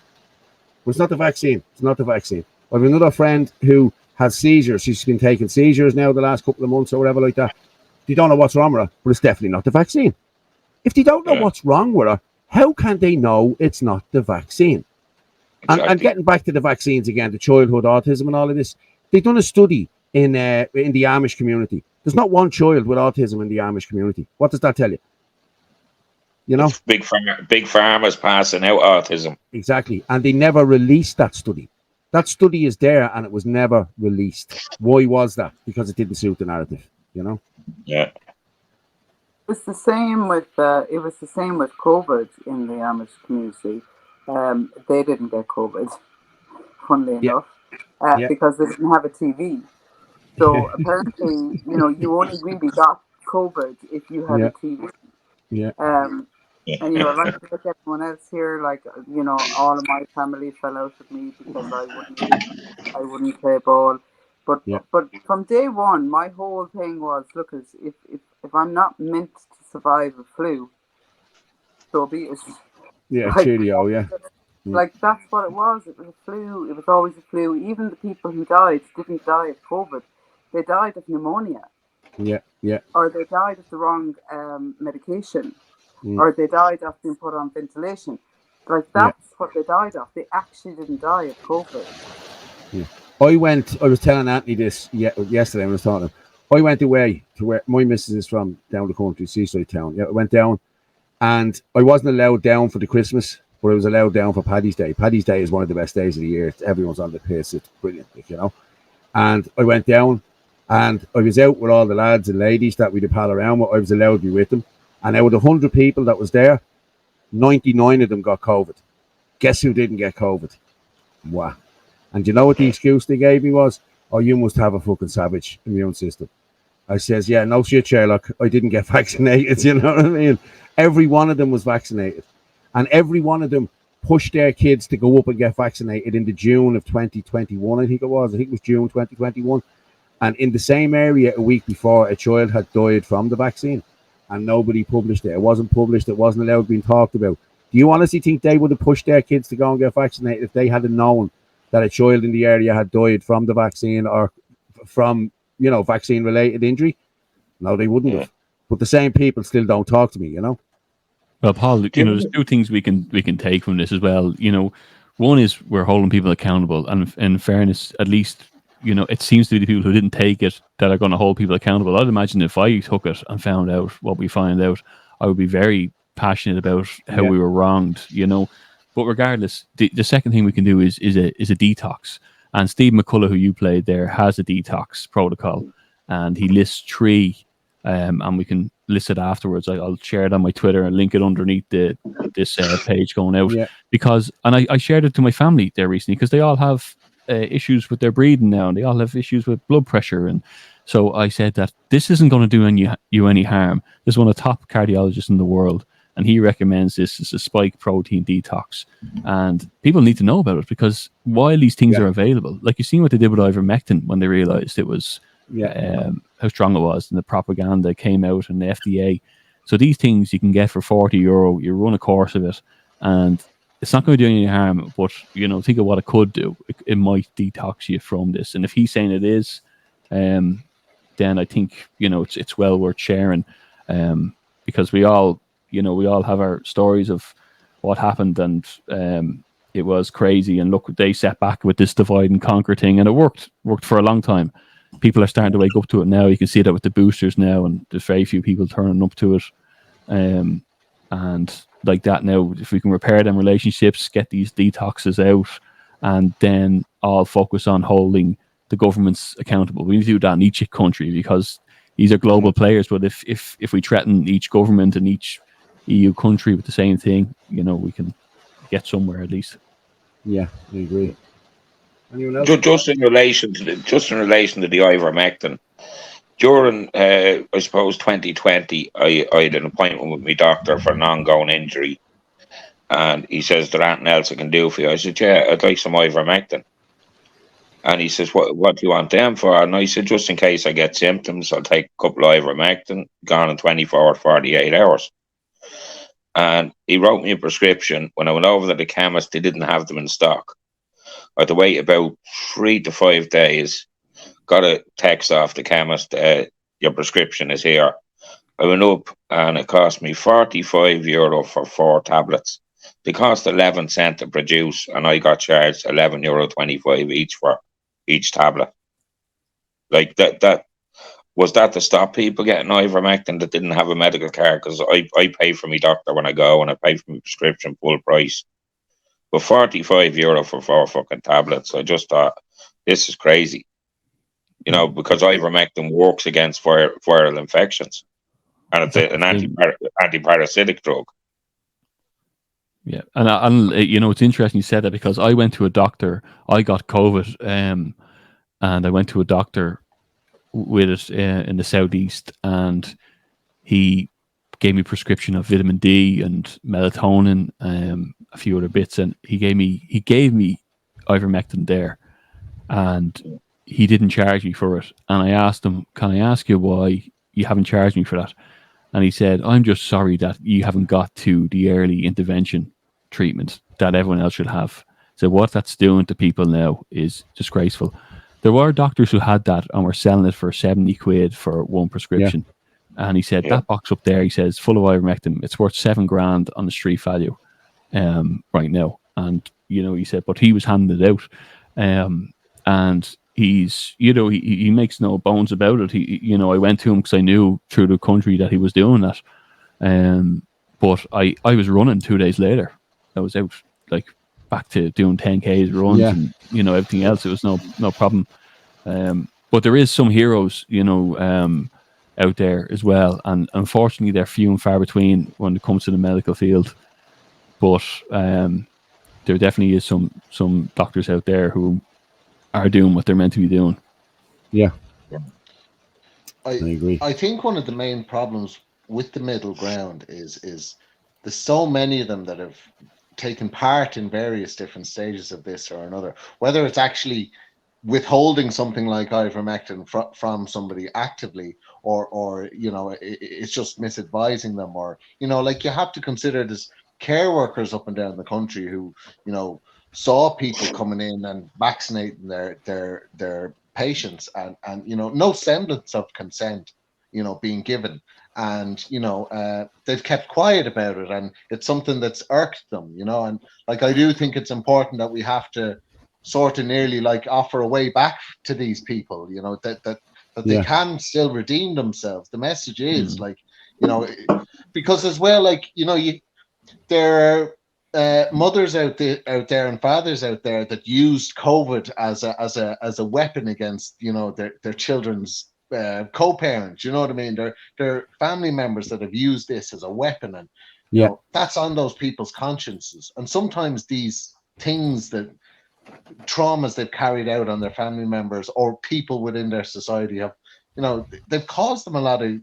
But it's not the vaccine. It's not the vaccine. I have another friend who has seizures. She's been taking seizures now the last couple of months or whatever like that. They don't know what's wrong with her, but it's definitely not the vaccine. If they don't know what's wrong with her, how can they know it's not the vaccine? Exactly. And getting back to the vaccines again, the childhood autism and all of this, they've done a study in the Amish community. There's not one child with autism in the Amish community. What does that tell you? You know, big farmers passing out autism. Exactly, and they never released that study. That study is there, and it was never released. Why was that? Because it didn't suit the narrative. You know. Yeah. It was the same with COVID in the Amish community. They didn't get COVID, funnily enough, because they didn't have a TV. So apparently, you only really got COVID if you had a TV. Yeah. And like to look at everyone else here, like all of my family fell out with me because I wouldn't play ball. But from day one, my whole thing was, look, if I'm not meant to survive a flu, so be it. Yeah, cheerio, yeah. Like, that's what it was. It was a flu. It was always a flu. Even the people who died didn't die of COVID. They died of pneumonia. Yeah. Or they died of the wrong medication. Or they died of being put on ventilation. Like, that's what they died of. They actually didn't die of COVID. Yeah. I was telling Anthony this yesterday when I was talking to him. I went away to where my missus is from, down the country, seaside town. Yeah, I went down, and I wasn't allowed down for the Christmas, but I was allowed down for Paddy's Day. Paddy's Day is one of the best days of the year. Everyone's on the piss. It's brilliant, And I went down, and I was out with all the lads and ladies that we'd pal around with. I was allowed to be with them. And out of the 100 people that was there, 99 of them got COVID. Guess who didn't get COVID? Wow. And you know what the excuse they gave me was? "Oh, you must have a fucking savage immune system." I says, "Yeah, no shit, Sherlock. I didn't get vaccinated." You know what I mean? Every one of them was vaccinated. And every one of them pushed their kids to go up and get vaccinated in the June of 2021, I think it was. I think it was June 2021. And in the same area a week before, a child had died from the vaccine. And nobody published it. It wasn't published. It wasn't allowed being talked about. Do you honestly think they would have pushed their kids to go and get vaccinated if they had known that a child in the area had died from the vaccine or from, vaccine-related injury? No, they wouldn't have. But the same people still don't talk to me, Well, Paul, there's two things we can take from this as well. One is we're holding people accountable, and in fairness, at least, it seems to be the people who didn't take it that are going to hold people accountable. I'd imagine if I took it and found out what we find out, I would be very passionate about how we were wronged, But regardless, the second thing we can do is a detox. And Steve McCullough, who you played there, has a detox protocol, and he lists 3, and we can list it afterwards. I'll share it on my Twitter and link it underneath this page going out. Because I shared it to my family there recently because they all have issues with their breathing now, and they all have issues with blood pressure. And so I said that this isn't going to do you any harm. This is one of the top cardiologists in the world, and he recommends this as a spike protein detox. And people need to know about it, because while these things are available, like you've seen what they did with ivermectin when they realized it was how strong it was, and the propaganda came out and the FDA. So these things you can get for €40. You run a course of it, and it's not going to do any harm. But think of what it could do. It might detox you from this. And if he's saying it is, then I think it's well worth sharing, because we all have our stories of what happened, and it was crazy. And look, they set back with this divide and conquer thing, and it worked for a long time. people are starting to wake up to it now. You can see that with the boosters now, and there's very few people turning up to it. And like that now, if we can repair them relationships, get these detoxes out, and then all focus on holding the governments accountable. We need to do that in each country because these are global players. But if we threaten each government and each EU country with the same thing, you know, we can get somewhere at least. Yeah, I agree. Just in relation to the ivermectin, during I suppose 2020, I had an appointment with my doctor for an ongoing injury, and he says, "There ain't else I can do for you." I said, "Yeah, I'd like some ivermectin." And he says, "What do you want them for?" And I said, "Just in case I get symptoms, I'll take a couple of ivermectin, gone in 24 or 48 hours." And he wrote me a prescription. When I went over to the chemist, they didn't have them in stock. I had to wait about 3 to 5 days. Got a text off the chemist, "Your prescription is here." I went up and it cost me €45 for 4 tablets. They cost 11 cents to produce, and I got charged €11.25 each for each tablet. Like that was that to stop people getting ivermectin that didn't have a medical card? Because I pay for my doctor when I go, and I pay for my prescription full price. But €45 for 4 fucking tablets. I just thought, this is crazy. You know, because ivermectin works against viral infections, and it's an antiparasitic drug. Yeah, and you know, it's interesting you said that, because I went to a doctor. I got COVID, and I went to a doctor with it in the southeast, and he gave me a prescription of vitamin D and melatonin, a few other bits, and he gave me ivermectin there, and he didn't charge me for it. And I asked him, "Can I ask you why you haven't charged me for that?" And he said, "I'm just sorry that you haven't got to the early intervention treatment that everyone else should have." So what that's doing to people now is disgraceful. There were doctors who had that and were selling it for 70 quid for one prescription. Yeah. And he said, that box up there, he says, full of ivermectin, it's worth $7,000 on the street value right now. And, you know, he said, but he was handing it out. And he's, you know, he makes no bones about it. He, you know, I went to him because I knew through the country that he was doing that. But I was running 2 days later. I was out, like, back to doing 10Ks runs and, you know, everything else. It was no problem. But there is some heroes, you know, out there as well. And unfortunately, they're few and far between when it comes to the medical field. But there definitely is some doctors out there who are doing what they're meant to be doing. Yeah. I agree. I think one of the main problems with the middle ground is there's so many of them that have taken part in various different stages of this or another, whether it's actually withholding something like ivermectin from somebody actively, or you know, it's just misadvising them, or, you know, like, you have to consider there's care workers up and down the country who, you know, saw people coming in and vaccinating their patients, and you know, no semblance of consent, you know, being given. And, you know, they've kept quiet about it, and it's something that's irked them, you know. And, like, I do think it's important that we have to sort of nearly, like, offer a way back to these people, you know, that they can still redeem themselves. The message is, like, you know, because as well, like, you know, there are mothers out there and fathers out there that used COVID as a weapon against, you know, their children's co-parents, you know what I mean? They're family members that have used this as a weapon, and you know, that's on those people's consciences. And sometimes these things, that traumas they've carried out on their family members or people within their society, have, you know, they've caused them a lot of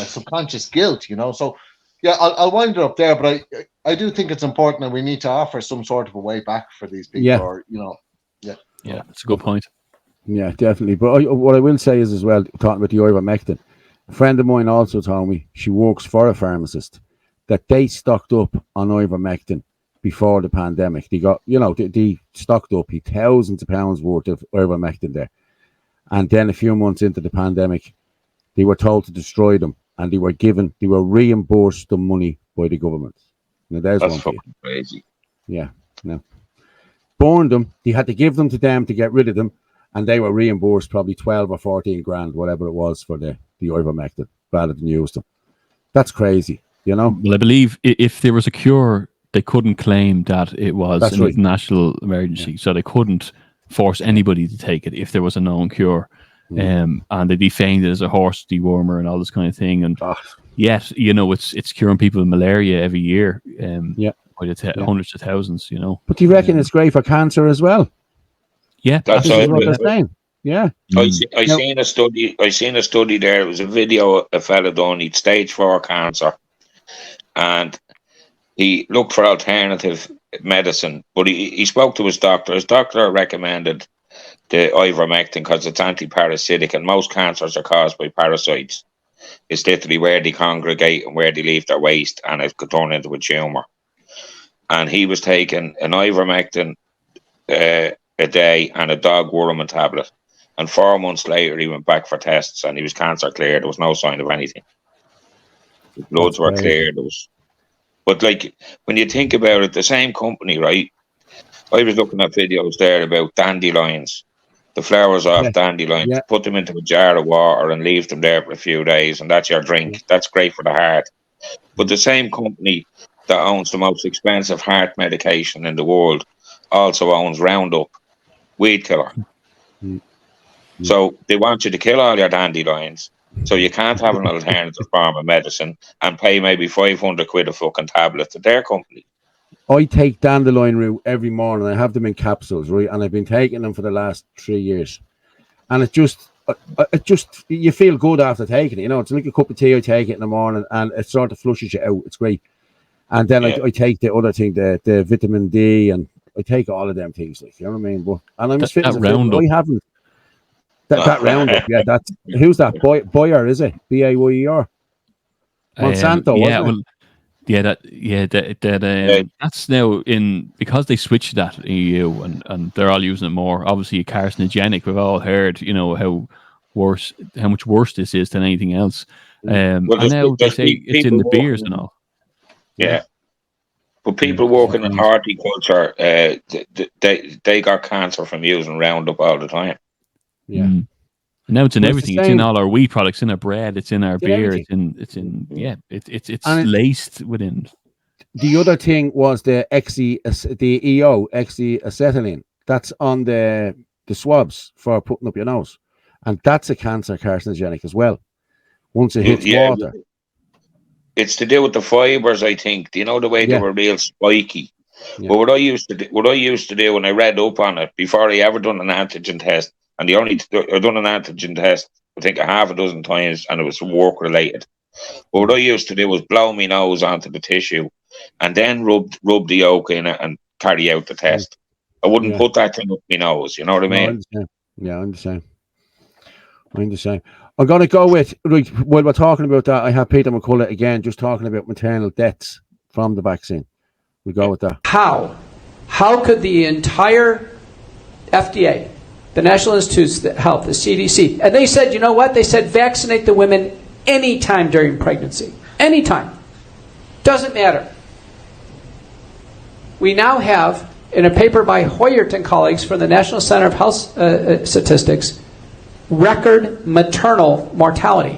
subconscious guilt, you know. So yeah, I'll wind it up there, but I do think it's important that we need to offer some sort of a way back for these people, or, you know, yeah, that's a good point. Yeah, definitely. But what I will say is, as well, talking about the ivermectin, a friend of mine also told me, she works for a pharmacist, that they stocked up on ivermectin before the pandemic. They got, you know, they stocked up thousands of pounds worth of ivermectin there. And then a few months into the pandemic, they were told to destroy them, and they were reimbursed the money by the government. Now, that's one fucking crazy. Yeah, no. Burned them. They had to give them to them to get rid of them. and they were reimbursed probably 12 or 14 grand, whatever it was, for the ivermectin rather than use them. That's crazy, you know. Well, I believe if there was a cure, they couldn't claim that it was an national emergency, so they couldn't force anybody to take it if there was a known cure. And they defamed it as a horse dewormer and all this kind of thing. And yet, you know, it's curing people with malaria every year. By the hundreds of thousands, you know. But do you reckon it's great for cancer as well? Yeah, that's what they're saying. Yeah, I seen a study. I seen a study there. It was a video a fella done. He'd stage 4 cancer, and he looked for alternative medicine. But he spoke to his doctor. His doctor recommended the ivermectin because it's anti-parasitic, and most cancers are caused by parasites. It's literally where they congregate and where they leave their waste, and it could turn into a tumor. And he was taking an ivermectin a day and a dog worm tablet. And 4 months later, he went back for tests, and he was cancer cleared. There was no sign of anything. The bloods were cleared. But like, when you think about it, the same company, right? I was looking at videos there about dandelions. The flowers off dandelions, put them into a jar of water and leave them there for a few days, and that's your drink. That's great for the heart. But the same company that owns the most expensive heart medication in the world also owns Roundup, weed killer. So they want you to kill all your dandelions, so you can't have an alternative form of medicine and pay maybe 500 quid a fucking tablet to their company. I take dandelion root every morning. I have them in capsules, right? And I've been taking them for the last 3 years. And it just, you feel good after taking it. You know, it's like a cup of tea. I take it in the morning, and it sort of flushes you out. It's great. And then I take the other thing, the vitamin D, and I take all of them things. Like, you know what I mean? But and I'm as fit as I haven't. That Roundup, yeah. That's who's that? Boyer, is it? Bayer? Monsanto, wasn't it? That's now in, because they switched that in EU and they're all using it more. Obviously, carcinogenic. We've all heard, you know, how much worse this is than anything else. And now they say it's in the beers and all. Yeah, but people working in horticulture, they got cancer from using Roundup all the time. Yeah. And now it's in everything. It's in all our wheat products, in our bread, it's in our beer, it's laced within. The other thing was the oxyacetylene. That's on the swabs for putting up your nose, and that's a cancer carcinogenic as well. Once it hits water, it's to do with the fibers. I think. Do you know the way they were real spiky? Yeah. But what I used to do when I read up on it before I ever done an antigen test. And I done an antigen test, I think, 6 times, and it was work related. But what I used to do was blow my nose onto the tissue, and then rub the yolk in it and carry out the test. I wouldn't put that thing up my nose. You know what I mean? I understand. I'm going to go with, while we're talking about that, I have Peter McCullough again, just talking about maternal deaths from the vaccine. We go with that. How could the entire FDA, the National Institutes of Health, the CDC, and they said, you know what? They said vaccinate the women anytime during pregnancy. Anytime. Doesn't matter. We now have, in a paper by Hoyert and colleagues from the National Center of Health Statistics, record maternal mortality.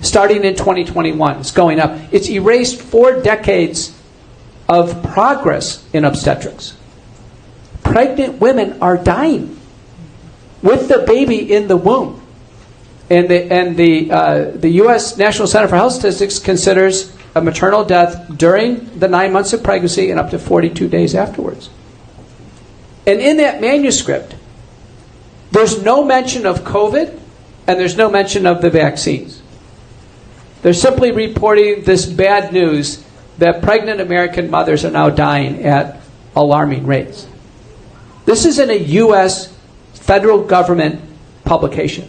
Starting in 2021. It's going up. It's erased 4 decades of progress in obstetrics. Pregnant women are dying with the baby in the womb, and the U.S. National Center for Health Statistics considers a maternal death during the 9 months of pregnancy and up to 42 days afterwards. And in that manuscript, there's no mention of COVID, and there's no mention of the vaccines. They're simply reporting this bad news that pregnant American mothers are now dying at alarming rates. This is in a U.S. federal government publication.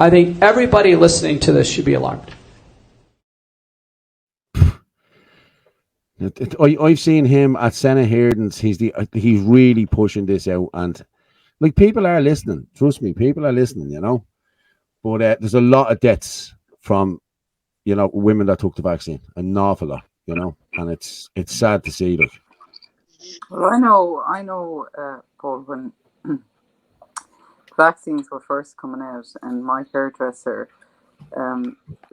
I think everybody listening to this should be alarmed. I've seen him at Senate hearings. He's really pushing this out, and like, people are listening. Trust me, people are listening. You know, but there's a lot of deaths from, you know, women that took the vaccine. An awful lot. You know, and it's sad to see that. Well, I know, Paul, vaccines were first coming out, and my hairdresser,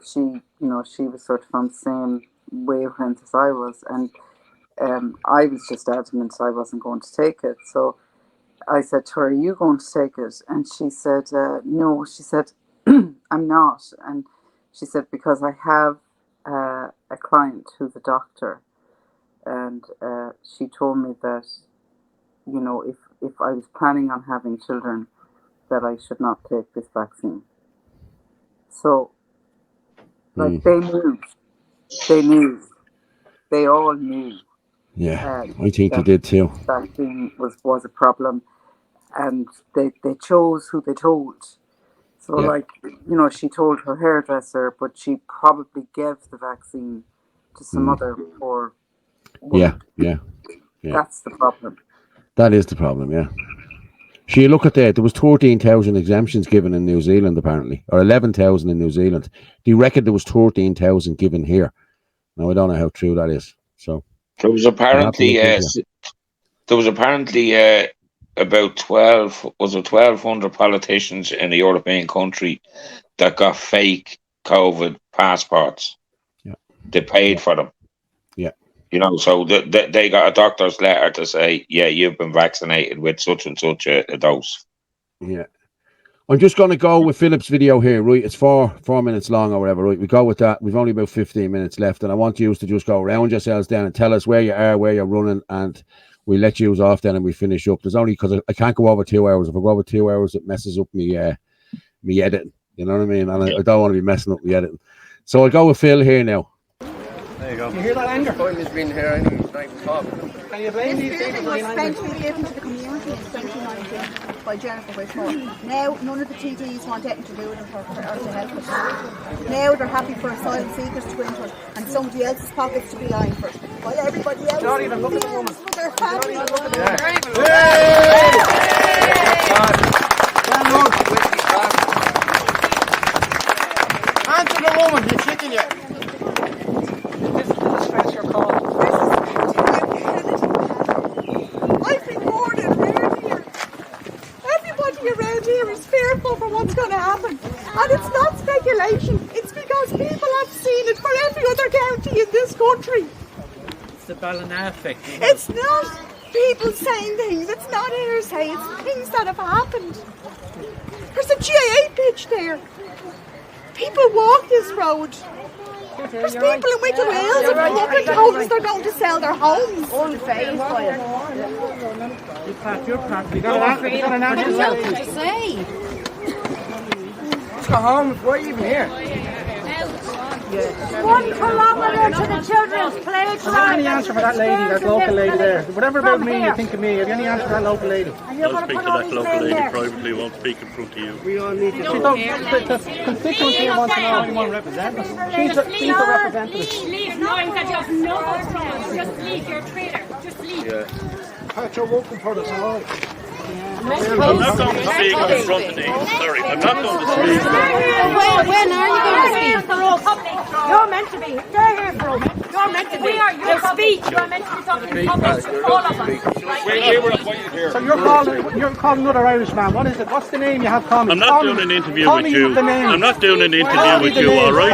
she was sort of on the same wavelength as I was, and I was just adamant I wasn't going to take it. So I said to her, "Are you going to take it?" And she said, "No." She said, "I'm not." And she said, "Because I have a client who's a doctor, and she told me that, if I was planning on having children, that I should not take this vaccine." So, like, they knew, they all knew. Yeah, I think they did too. Vaccine was a problem, and they chose who they told. So, she told her hairdresser, but she probably gave the vaccine to some other poor woman. Yeah. That's the problem. That is the problem, yeah. So you look at that, there was 13,000 exemptions given in New Zealand, apparently, or 11,000 in New Zealand. Do you reckon there was 13,000 given here? Now, I don't know how true that is. So there was apparently about 1,200 politicians in a European country that got fake COVID passports. Yeah. They paid for them. Yeah. So they got a doctor's letter to say, yeah, you've been vaccinated with such and such a dose. Yeah. I'm just going to go with Philip's video here, right? It's 4 minutes long or whatever, right? We go with that. We've only about 15 minutes left, and I want you to just go round yourselves down and tell us where you are, where you're running, and we let you off then and we finish up. There's only, because I can't go over 2 hours. If I go over 2 hours, it messes up me editing. You know what I mean? And I don't want to be messing up the editing. So I'll go with Phil here now. There you go. You hear that anger? Point has been here and he's trying to talk. Can you blame these people? Was meant to be given to the community in 2019 by Jennifer Whitmore. Now none of the TDs want anything to do with it or to help us. Now they're happy for asylum seekers to enter and somebody else's pockets to be lined for. While everybody else don't even look at the woman. For their family. Answer the woman, you're chicken yet. This is the stress you're called. I've been warned around here. Everybody around here is fearful for what's going to happen. And it's not speculation. It's because people have seen it for every other county in this country. It's the Ballina effect. It's not people saying things. It's not hearsay. It's things that have happened. There's a GAA pitch there. People walk this road. There's people in Wicklow Hills and fucking homes they're going to sell their homes. Unfazed by it. You're part. You got an answer to say. Let's go home. Why are you even here? 1 kilometre to the children's playground. Have you any answer for that lady, that local lady there? Whatever about me you think of me, have you any answer for that local lady? I'll speak to that local lady privately, won't speak in front of you. We all need to the constituency wants to know anyone represent us. She's the representative. Leave knowing that you have no voice from us. Just leave, you're a traitor. Just leave. Yeah. Pat, you're welcome for us all. I'm not going to speak in front of you. Sorry, I'm not going to speak. When are you going to speak? You're meant to be. They're here for us. You're meant to be. We are your speech. You're meant to be talking in public to all of us. We were appointed here. So you're calling another Irishman. What is it? What's the name you have called me? I'm not doing an interview with you. I'm not doing an interview with you, all right?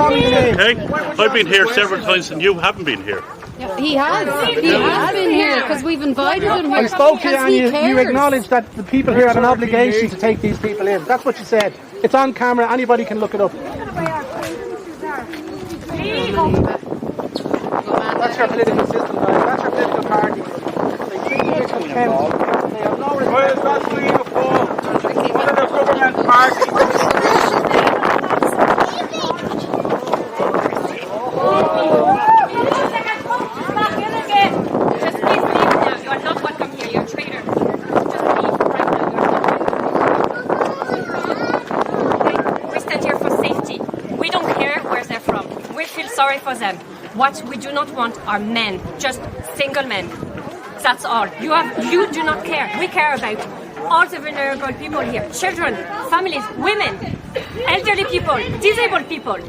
Okay? I've been here several times and you haven't been here. He has. He has been here because we've invited him here. I spoke to you and you acknowledged that the people here had an obligation to take these people in. That's what you said. It's on camera. Anybody can look it up. That's your political system, guys. That's your political party. They treat you with contempt. They have no respect. Where is that freedom for? What are the government parties? Sorry for them. What we do not want are men, just single men. That's all. You do not care. We care about all the vulnerable people here. Children, families, women, elderly people, disabled people.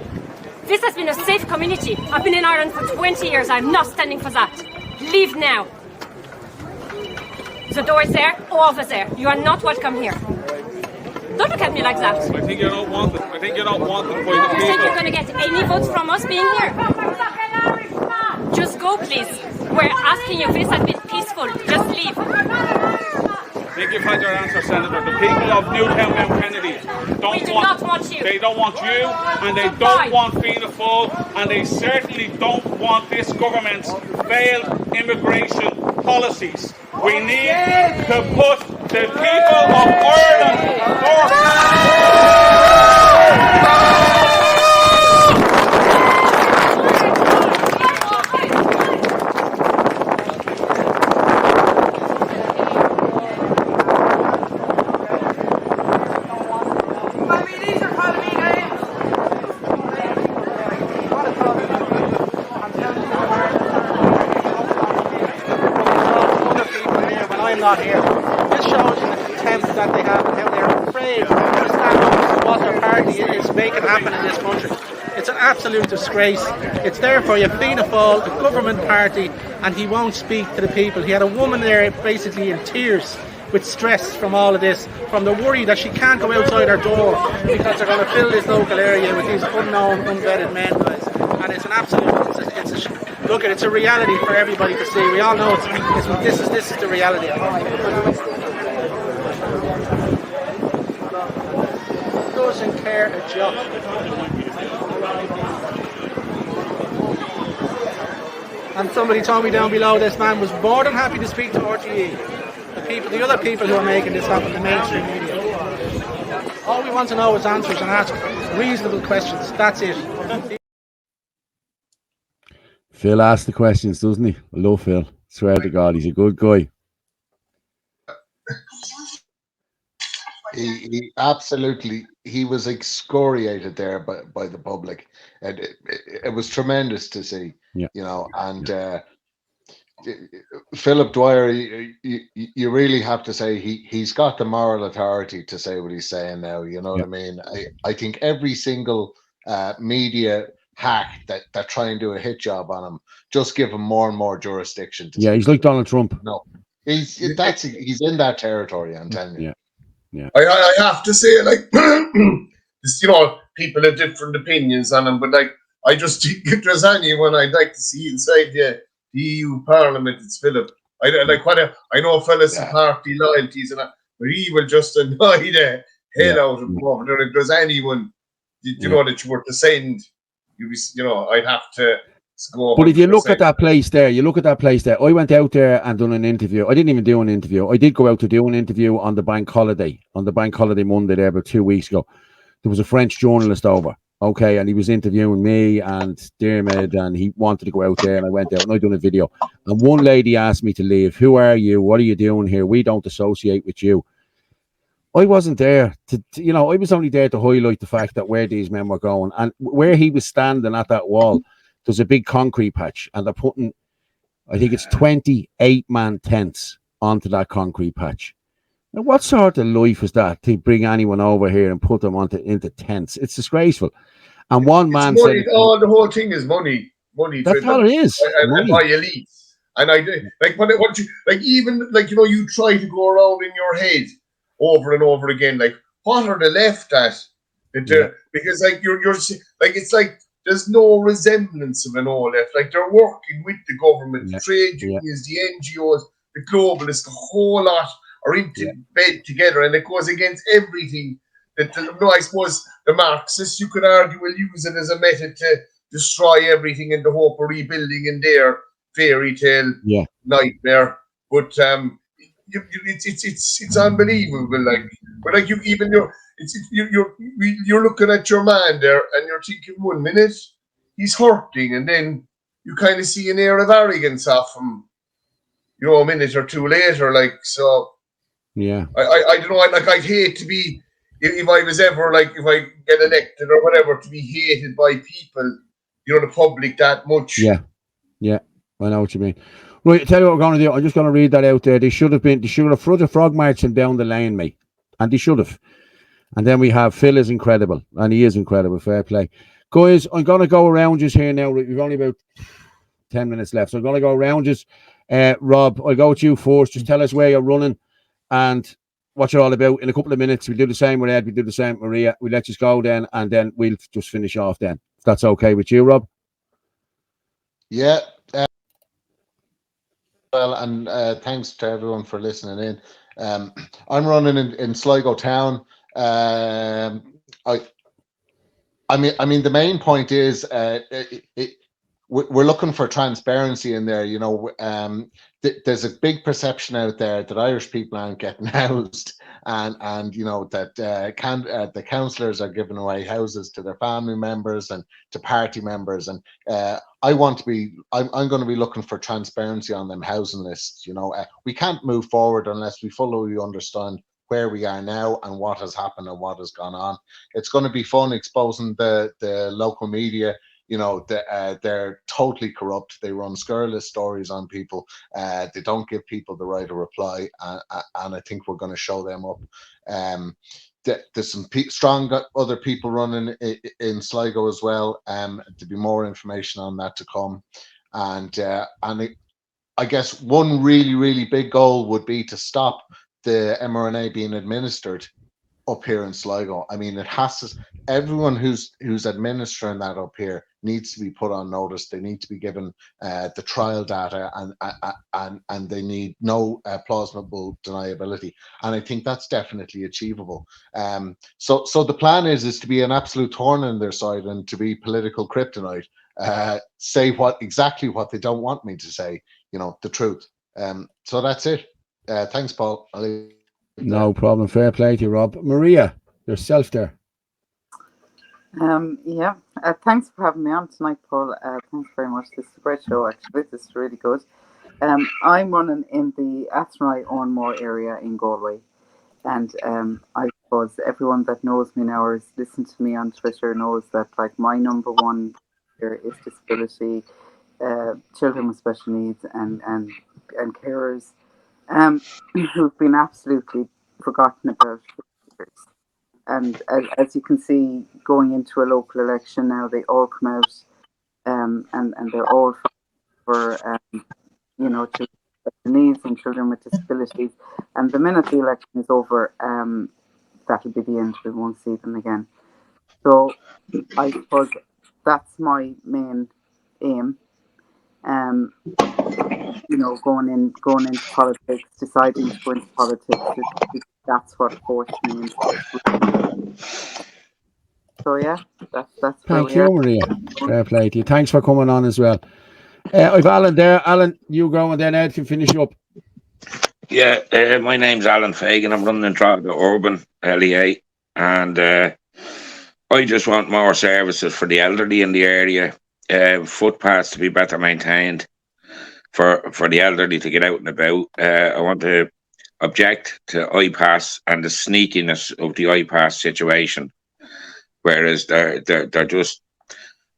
This has been a safe community. I've been in Ireland for 20 years. I'm not standing for that. Leave now. The door is there, over there. You are not welcome here. Don't look at me like that. I think you don't want it. I think you don't want it by the You think you're people. going to get any votes from us being here? Just go, please. We're asking you. This has been peaceful. Just leave. I think you've had your answer, Senator. The people of Newtown Mount Kennedy We do not want you. They don't want you, and they don't want Fianna Fáil, and they certainly don't want this government's failed immigration policies. We need to put the people of Ireland first. Not here. This shows you the contempt that they have and how they're afraid to stand up for what their party is making happen in this country. It's an absolute disgrace. It's there for you, Fianna Fáil, a government party, and he won't speak to the people. He had a woman there basically in tears with stress from all of this, from the worry that she can't go outside her door because they're going to fill this local area with these unknown, unvetted men, guys. And it's an absolute, look, it's a reality for everybody to see. We all know this is the reality. Doesn't care a jot. And somebody told me down below this man was more than happy to speak to RTE. The other people who are making this happen, the mainstream media. All we want to know is answers and ask reasonable questions. That's it. Phil asks the questions, doesn't he? I love Phil. Swear to God, he's a good guy. He absolutely, he was excoriated there by the public, and it was tremendous to see. Yeah. You know, and Philip Dwyer, you really have to say he's got the moral authority to say what he's saying now. You know what I mean? I think every single media hack that try and do a hit job on him, just give him more and more jurisdiction. Yeah, he's like Donald Trump. No, he's in that territory. I'm telling you. Yeah. I have to say, like, you know, people have different opinions on him, but like, I just think if there's anyone I'd like to see inside the EU Parliament, it's Philip. I know fellas party loyalties and that, but he will just annoy the hell out of him over there. If there's anyone, you know, that you were to send, I'd have to go. But if you look at that place there, I went out there and done an interview. I didn't even do an interview. I did go out to do an interview on the bank holiday Monday there about 2 weeks ago. There was a French journalist over. Okay, and he was interviewing me and Dermot, and he wanted to go out there, and I went out and I done a video. And one lady asked me to leave. Who are you? What are you doing here? We don't associate with you. I wasn't there I was only there to highlight the fact that where these men were going, and where he was standing at that wall, there's a big concrete patch, and they're putting, I think it's 28-man tents onto that concrete patch. Now, what sort of life is that to bring anyone over here and put them into tents? It's disgraceful. And one man said, the whole thing is money. That's all it is. And by elites. And I do you try to go around in your head over and over again, like, what are the left at? Because like you're like, it's like there's no resemblance of an all left. Like, they're working with the government, the trade unions, the NGOs, the globalists, the whole lot are into bed together, and it goes against everything that I suppose the Marxists, you could argue, will use it as a method to destroy everything in the hope of rebuilding in their fairy tale nightmare. But it's unbelievable. Like, but like you're looking at your man there, and you're thinking 1 minute he's hurting, and then you kind of see an air of arrogance off him, a minute or two later. Like, so. Yeah, I don't know. Like, I'd hate to be, if I was ever, like, if I get elected or whatever, to be hated by people, the public that much. Yeah, I know what you mean. Right, tell you what we're going to do. I'm just going to read that out there. They should have frog marching down the lane, mate, and they should have. And then we have Phil is incredible, and he is incredible. Fair play, guys. I'm going to go around just here now. We've only about 10 minutes left, so I'm going to go around just. Rob, I'll go with you first. Just tell us where you're running and what you're all about in a couple of minutes. We'll do the same with Ed. We'll do the same with Maria. We'll let you go then, and then we'll just finish off then. If that's okay with you, Rob? Yeah. Well, and thanks to everyone for listening in. I'm running in Sligo town. I mean, the main point is we're looking for transparency in there. You know, there's a big perception out there that Irish people aren't getting housed, and you know that the councillors are giving away houses to their family members and to party members, and I'm going to be looking for transparency on them housing lists. You know, we can't move forward unless we fully understand where we are now and what has happened and what has gone on. It's going to be fun exposing the local media. You know, they're totally corrupt. They run scurrilous stories on people. They don't give people the right to reply, and I think we're going to show them up. There's some strong other people running in Sligo as well. To be more information on that to come, and I guess one really big goal would be to stop the mRNA being administered up here in Sligo. I mean, it has to. Everyone who's administering that up here needs to be put on notice. They need to be given the trial data, and they need no plausible deniability. And I think that's definitely achievable. So the plan is to be an absolute thorn in their side and to be political kryptonite. Say exactly what they don't want me to say. You know, the truth. So that's it. Thanks, Paul. No problem. Fair play to you, Rob. Maria, yourself there. Yeah. Thanks for having me on tonight, Paul. Thanks very much. This is a great show, actually. This is really good. I'm running in the Athenry-Owenmore area in Galway. And I suppose everyone that knows me now or has listened to me on Twitter knows that like my number one here is disability, children with special needs and carers. Who've been absolutely forgotten about for years. And as you can see, going into a local election now, they all come out and they're all for you know, children with special needs and children with disabilities. And the minute the election is over, that'll be the end. We won't see them again. So I suppose that's my main aim. You know, going into politics, deciding to go into politics, that's what forced me into. So yeah, that's where Thank you, Maria. Fair play to you. Thanks for coming on as well. I've Alan there. Alan, you go and then Ed can finish up. Yeah, my name's Alan Fagan. I'm running in Drogheda Urban LEA, and I just want more services for the elderly in the area. Footpaths to be better maintained for the elderly to get out and about. I want to object to iPass and the sneakiness of the iPass situation, whereas they're just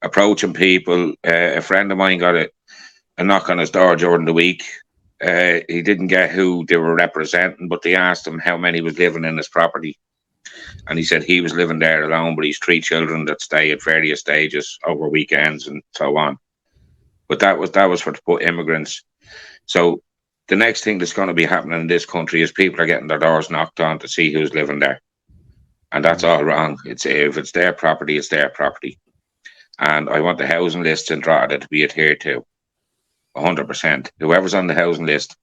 approaching people. A friend of mine got a knock on his door during the week. He didn't get who they were representing, but they asked him how many was living in his property. And he said he was living there alone, but he's 3 children that stay at various stages over weekends and so on. But that was for to put immigrants. So the next thing that's going to be happening in this country is people are getting their doors knocked on to see who's living there. And that's all wrong. If it's their property, it's their property. And I want the housing lists in Drogheda to be adhered to 100%. Whoever's on the housing list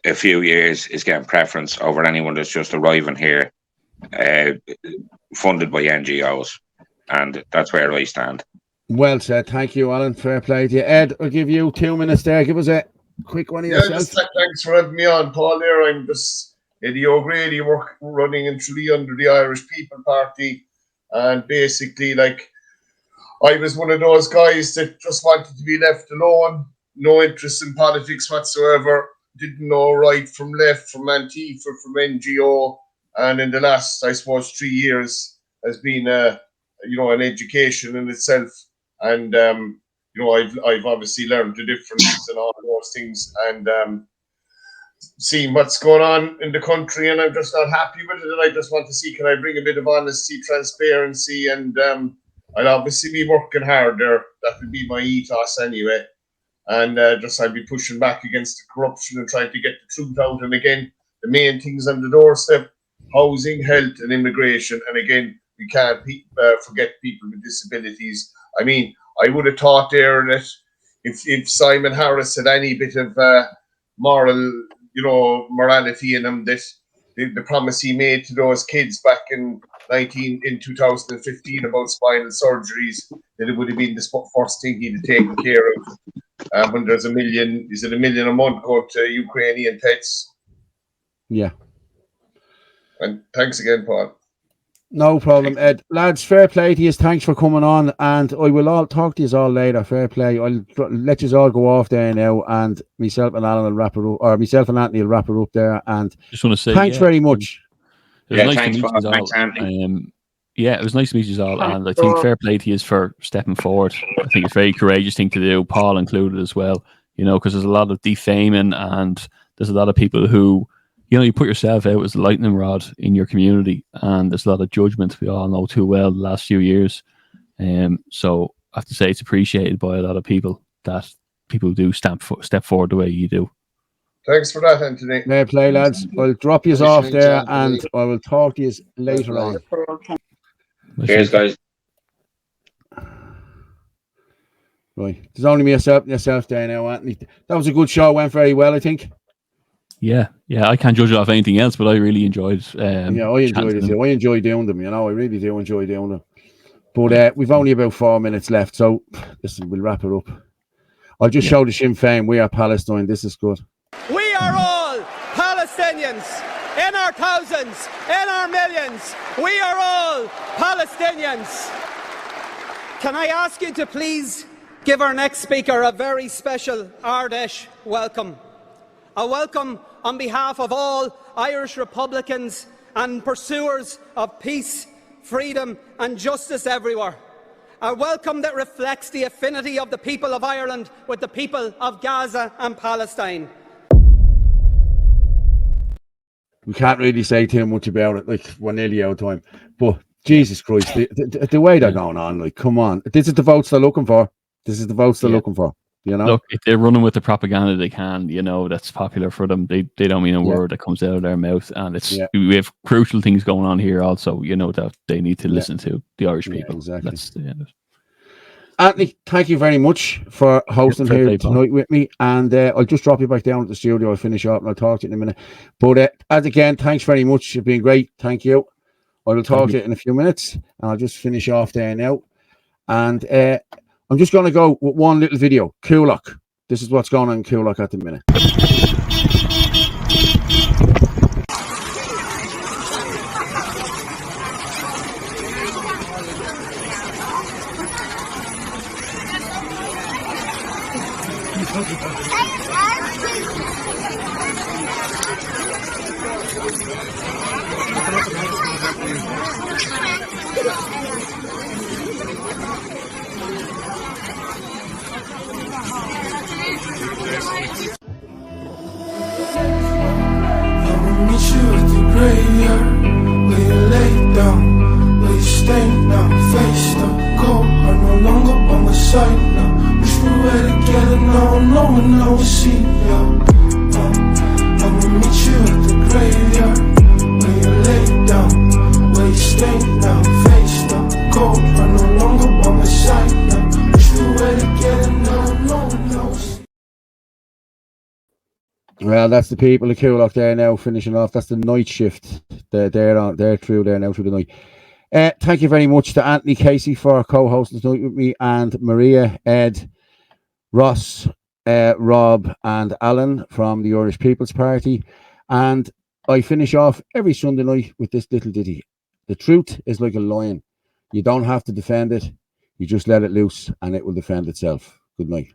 a few years is getting preference over anyone that's just arriving here, funded by NGOs. And that's where I stand. Well said. Thank you, Alan. Fair play to you. Ed, I'll give you 2 minutes there. Give us a quick one of yourself. Thanks for having me on, Paul. There, I'm just Eddie O'Grady, running in Tralee under the Irish People Party. And basically, like, I was one of those guys that just wanted to be left alone, no interest in politics whatsoever, didn't know right from left, from Antifa, from NGO, and in the last, I suppose, 3 years has been, an education in itself. And, I've obviously learned the differences and all those things, and seeing what's going on in the country, and I'm just not happy with it, and I just want to see, can I bring a bit of honesty, transparency, and I'll obviously be working hard there. That would be my ethos anyway. And I'll be pushing back against the corruption and trying to get the truth out. And again, the main things on the doorstep: housing, health, and immigration. And again, we can't forget people with disabilities. I mean, I would have thought there that if Simon Harris had any bit of moral, morality in him, that the promise he made to those kids back in 2015 about spinal surgeries, that it would have been the first thing he'd have taken care of. When there's $1 million a month go to Ukrainian pets. Yeah. And thanks again, Paul. No problem, Ed. Lads, fair play to you. Thanks for coming on, and I will all talk to you all later. Fair play. I'll let you all go off there now, and myself and Alan will wrap it up, or myself and Anthony will wrap it up there. And just want to say thanks very much. It was nice to meet you all. Yeah, it was nice to meet you all, and I think fair play to you for stepping forward. I think it's a very courageous thing to do, Paul included as well. Because there's a lot of defaming, and there's a lot of people who, you put yourself out as a lightning rod in your community, and there's a lot of judgment we all know too well the last few years. So I have to say it's appreciated by a lot of people that people do step forward the way you do. Thanks for that, Anthony. Fair play, lads. I'll drop you off there, and I will talk to you later on. Cheers, guys. Right. There's only me yourself there now, Anthony. That was a good show. Went very well, I think. Yeah. I can't judge it off anything else, but I really enjoyed. I enjoyed it too. I enjoy doing them. I really do enjoy doing them. But we've only about 4 minutes left, so listen, we'll wrap it up. I'll just show the Sinn Féin. We are Palestine. This is good. We are all Palestinians. In our thousands, in our millions, we are all Palestinians. Can I ask you to please give our next speaker a very special Ardèche welcome. A welcome on behalf of all Irish Republicans and pursuers of peace, freedom and justice everywhere. A welcome that reflects the affinity of the people of Ireland with the people of Gaza and Palestine. We can't really say too much about it, like we're nearly out of time. But Jesus Christ, the way they're going on, like, come on. This is the votes they're looking for. Look, if they're running with the propaganda they can, that's popular for them. They don't mean a word that comes out of their mouth. And we have crucial things going on here also, that they need to listen to, the Irish people. Exactly. That's the end of it. Anthony, thank you very much for hosting here tonight with me. And I'll just drop you back down at the studio. I'll finish up and I'll talk to you in a minute. But as again, thanks very much. You've been great. Thank you. I will talk to you in a few minutes. And I'll just finish off there now. And I'm just going to go with one little video. Coolock. This is what's going on in Coolock at the minute. Well, that's the people of Coolock there now finishing off. That's the night shift. They're through there now through the night. Thank you very much to Anthony Casey for co-hosting tonight with me, and Maria, Ed, Ross, Rob and Alan from the Irish People's Party. And I finish off every Sunday night with this little ditty. The truth is like a lion. You don't have to defend it. You just let it loose and it will defend itself. Good night.